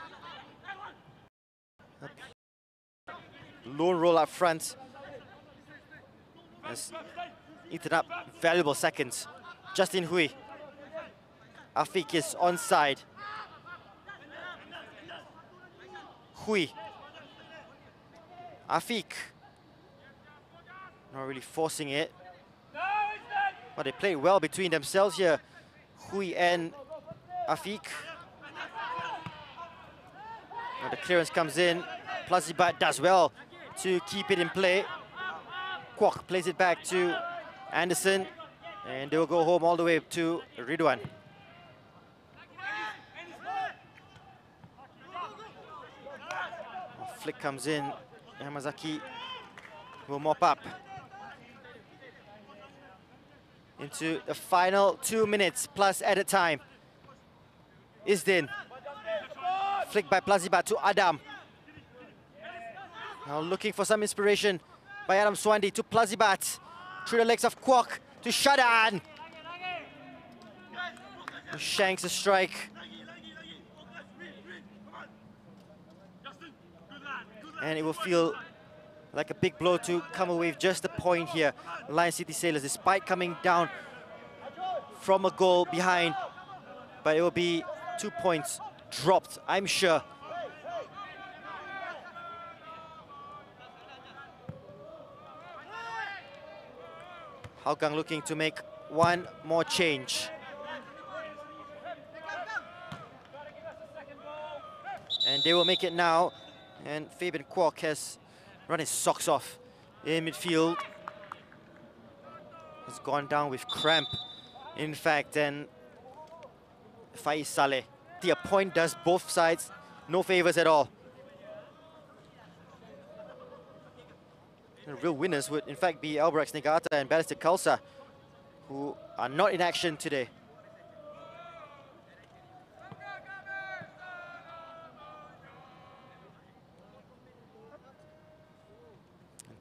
Lone roll up front. Has eaten up valuable seconds. Justin Hui. Afiq is onside. Hui. Afiq. Not really forcing it. But they played well between themselves here. Hui and Afiq. Now the clearance comes in. Plazibat does well to keep it in play. Kwok plays it back to Anderson. And they will go home all the way to Ridwan. Flick comes in. Yamazaki will mop up. Into the final 2 minutes plus added time. Isdin. Flick by Plazibat to Adam. Now looking for some inspiration by Adam Swandi to Plazibat. Through the legs of Kwok to Shadan. Shanks a strike. And it will feel like a big blow to come away with just a point here. Lion City Sailors, despite coming down from a goal behind, but it will be 2 points dropped, I'm sure. Hougang looking to make one more change. And they will make it now. And Fabian Kwok has run his socks off in midfield. Has gone down with cramp, in fact, and Faiz Saleh. The point does both sides no favors at all. The real winners would in fact be Albrecht Negata and Ballistic Khalsa, who are not in action today.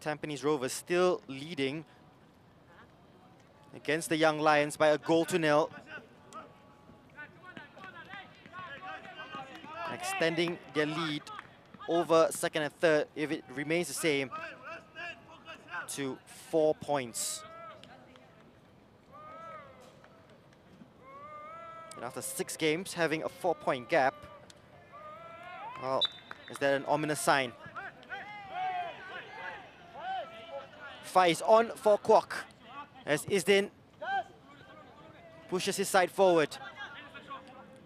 Tampines Rovers still leading against the Young Lions by a 1-0. Extending their lead over second and third, if it remains the same, to 4 points. And after 6 games, having a 4-point gap. Well, is that an ominous sign? Fai is on for Kwok as Isdin pushes his side forward.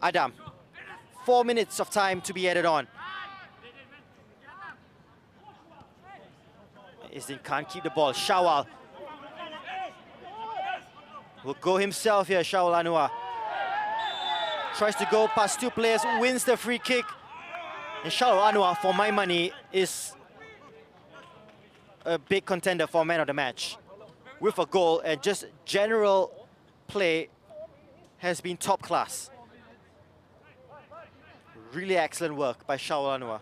Adam, 4 minutes of time to be added on. Isdin can't keep the ball. Shawal will go himself here. Shawal Anwar tries to go past 2 players, wins the free kick. And Shawal Anwar, for my money, is a big contender for man of the match. With a goal, and just general play has been top class. Really excellent work by Shawal Anwar.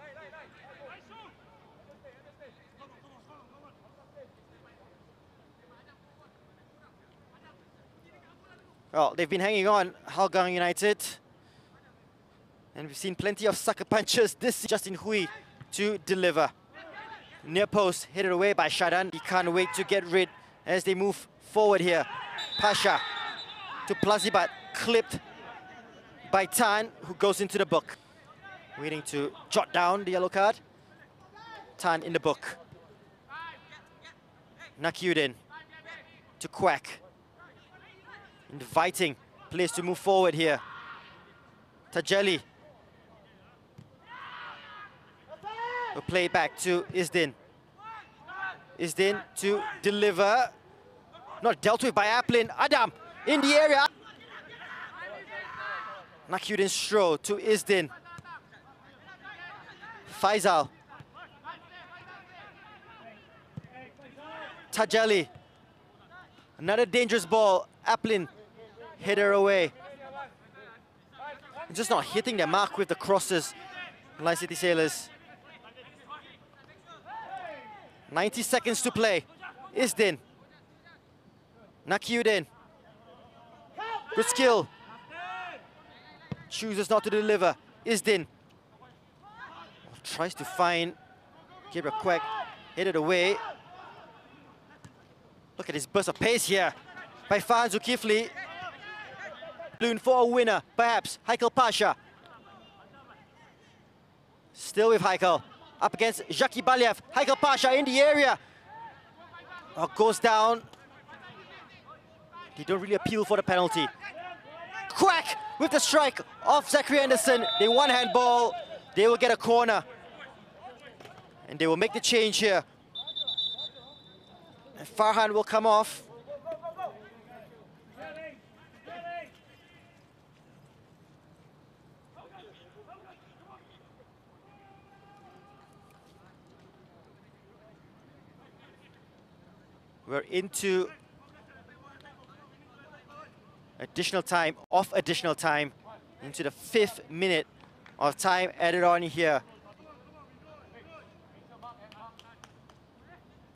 Well, they've been hanging on, Hougang United. And we've seen plenty of sucker punches. This is Justin Hui to deliver. Near post, headed away by Shadan. He can't wait to get rid as they move forward here. Pasha to Plazibat, clipped by Tan, who goes into the book. Waiting to jot down the yellow card. Tan in the book. Nakyudin to Quack. Inviting players to move forward here. Tajeli. A play back to Isdin. Isdin to deliver. Not dealt with by Aplin. Adam in the area. Nakyudin Stro to Isdin. Faisal. Tajeli. Another dangerous ball. Aplin. Header away. Just not hitting their mark with the crosses. Lion City Sailors. 90 seconds to play. Isdin. Nakyudin. Good skill. Chooses not to deliver. Isdin. Tries to find Gabriel Quack. Headed away. Look at his burst of pace here by Farhan Zulkifli. Balloon for a winner, perhaps. Haikal Pasha. Still with Haikal. Up against Zaki Baliev. Haikal Pasha in the area. Oh, goes down. They don't really appeal for the penalty. Quack with the strike of Zachary Anderson. They one handball. They will get a corner. And they will make the change here. And Farhan will come off. We're into additional time, into the 5th minute of time added on here.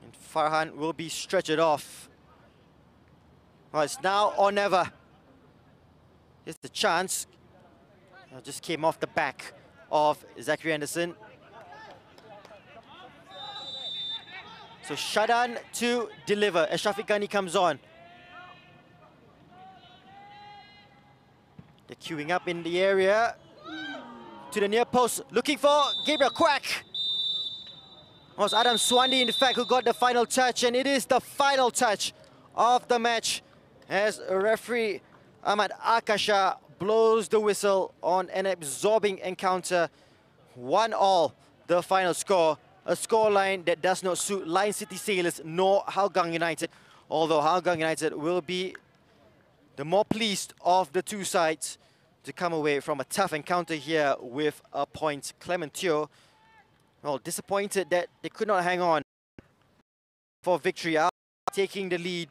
And Farhan will be stretched off. Well, it's now or never. Here's the chance. Just came off the back of Zachary Anderson. So Shadan to deliver as Shafiq Ghani comes on. They're queuing up in the area. To the near post, looking for Gabriel Quack. It was Adam Swandi, in fact, who got the final touch, and it is the final touch of the match as referee Ahmad Akasha blows the whistle on an absorbing encounter. 1-1, the final score. A scoreline that does not suit Lion City Sailors nor Hougang United, although Hougang United will be the more pleased of the two sides to come away from a tough encounter here with a point. Clement Teo, well, disappointed that they could not hang on for victory, taking the lead.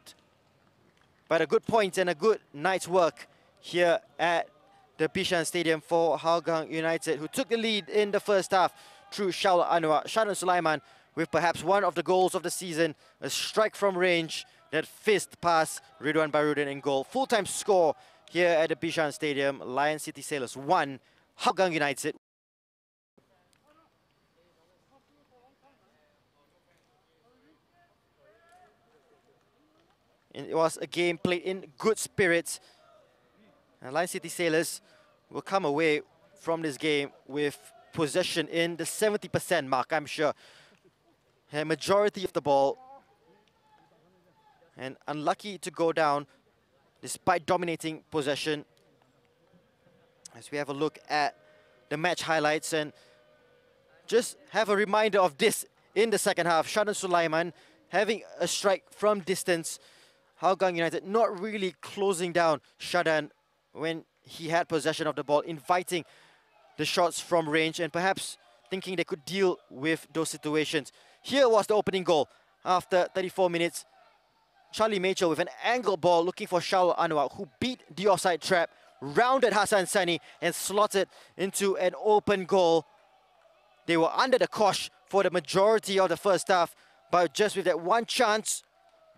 But a good point and a good night's work here at the Bishan Stadium for Hougang United, who took the lead in the first half through Shaul Anwar. Shadan Sulaiman with perhaps one of the goals of the season, a strike from range that fist past Ridwan Barudin in goal. Full-time score here at the Bishan Stadium. Lion City Sailors 1, Hougang United. And it was a game played in good spirits. And Lion City Sailors will come away from this game with possession in the 70% mark, I'm sure. A majority of the ball. And unlucky to go down despite dominating possession. As we have a look at the match highlights and just have a reminder of this in the second half. Shadan Sulaiman having a strike from distance. Hougang United not really closing down Shadan when he had possession of the ball, inviting the shots from range and perhaps thinking they could deal with those situations. Here was the opening goal after 34 minutes. Charlie Mitchell with an angled ball looking for Shaul Anwar, who beat the offside trap, rounded Hassan Sani and slotted into an open goal. They were under the cosh for the majority of the first half, but just with that one chance,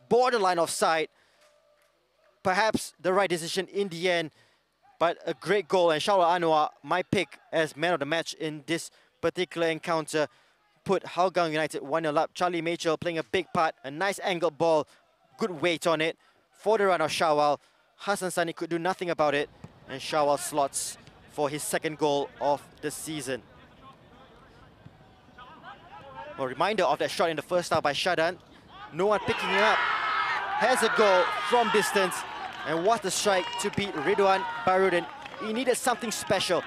borderline offside, perhaps the right decision in the end, but a great goal. And Shaul Anwar, my pick as man of the match in this particular encounter, put Hougang United 1-0 up. Charlie Mitchell playing a big part, a nice angled ball, good weight on it for the run of Shawal. Hassan Sani could do nothing about it, and Shawal slots for his second goal of the season. A reminder of that shot in the first half by Shadan. No one picking it up. Has a goal from distance, and what a strike to beat Ridwan Barudin. He needed something special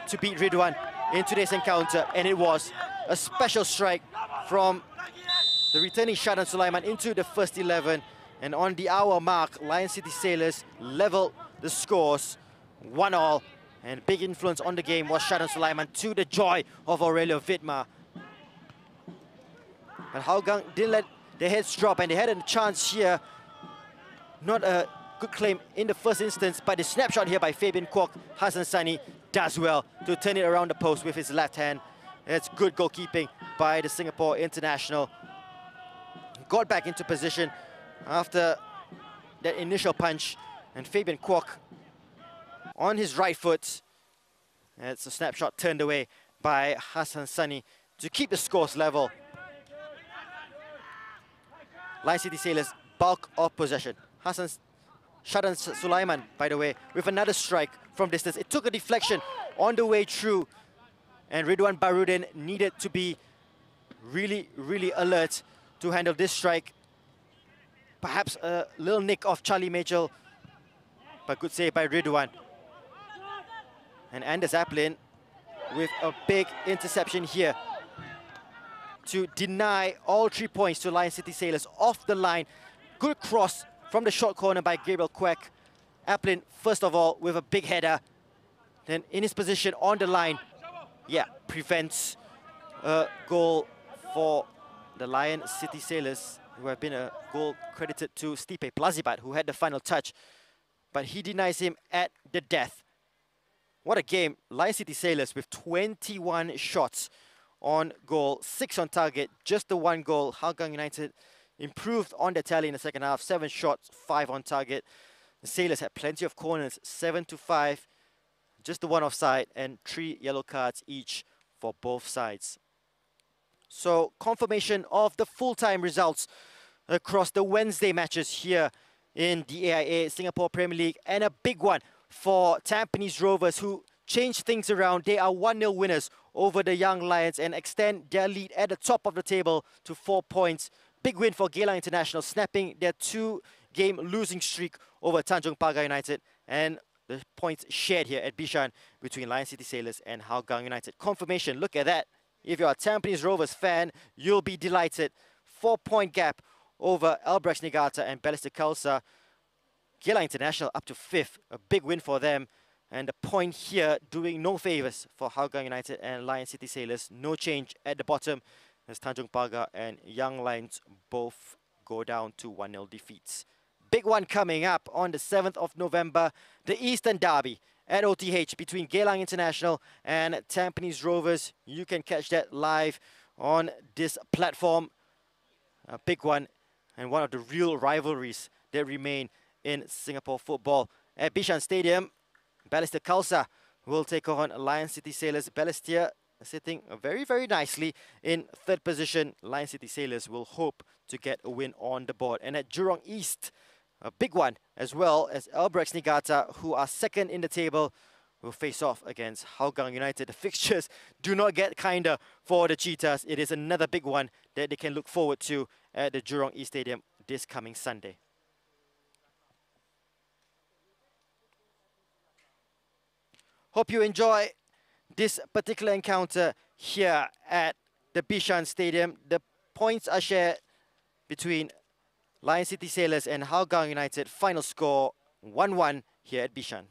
to beat Ridwan in today's encounter, and it was a special strike from the returning Shadan Sulaiman into the first 11. And on the hour mark, Lion City Sailors level the scores 1-1. And big influence on the game was Shadan Sulaiman, to the joy of Aurelio Vidmar. But Hougang didn't let their heads drop, and they had a chance here. Not a good claim in the first instance, but the snapshot here by Fabian Kwok. Hassan Sani does well to turn it around the post with his left hand. It's good goalkeeping by the Singapore international. Got back into position after that initial punch, and Fabian Kwok on his right foot. It's a snapshot turned away by Hassan Sani to keep the scores level. Lion City Sailors bulk of possession. Shadan Sulaiman, by the way, with another strike from distance. It took a deflection on the way through, and Ridwan Barudin needed to be really alert to handle this strike. Perhaps a little nick of Charlie Mitchell, but good save by Ridwan. And Anders Aplin with a big interception here to deny all 3 points to Lion City Sailors off the line. Good cross from the short corner by Gabriel Kwek. Aplin, first of all, with a big header. Then in his position on the line, prevents a goal for the Lion City Sailors, who have been a goal credited to Stipe Plazibat, who had the final touch. But he denies him at the death. What a game. Lion City Sailors with 21 shots on goal, 6 on target, just the 1 goal. Hougang United improved on the tally in the second half, 7 shots, 5 on target. The Sailors had plenty of corners, 7-5, just the 1 offside, and 3 yellow cards each for both sides. So confirmation of the full-time results across the Wednesday matches here in the AIA Singapore Premier League, and a big one for Tampines Rovers, who changed things around. They are 1-0 winners over the Young Lions and extend their lead at the top of the table to 4 points. Big win for Geylang International, snapping their 2-game losing streak over Tanjong Pagar United, and the points shared here at Bishan between Lion City Sailors and Hougang United. Confirmation, look at that. If you're a Tampines Rovers fan, you'll be delighted. 4-point gap over Albrechts Niigata and Balestier Khalsa. Geylang International up to 5th, a big win for them. And the point here doing no favours for Hougang United and Lion City Sailors. No change at the bottom as Tanjong Pagar and Young Lions both go down to 1-0 defeats. Big one coming up on the 7th of November, the Eastern Derby at OTH between Geylang International and Tampines Rovers. You can catch that live on this platform. A big one, and one of the real rivalries that remain in Singapore football. At Bishan Stadium, Balestier Khalsa will take on Lion City Sailors. Balestier sitting very nicely in 3rd position. Lion City Sailors will hope to get a win on the board. And at Jurong East, a big one, as well as Albrechts Niigata, who are second in the table, will face off against Hougang United. The fixtures do not get kinder for the Cheetahs. It is another big one that they can look forward to at the Jurong East Stadium this coming Sunday. Hope you enjoy this particular encounter here at the Bishan Stadium. The points are shared between Lion City Sailors and Hougang United. Final score 1-1 here at Bishan.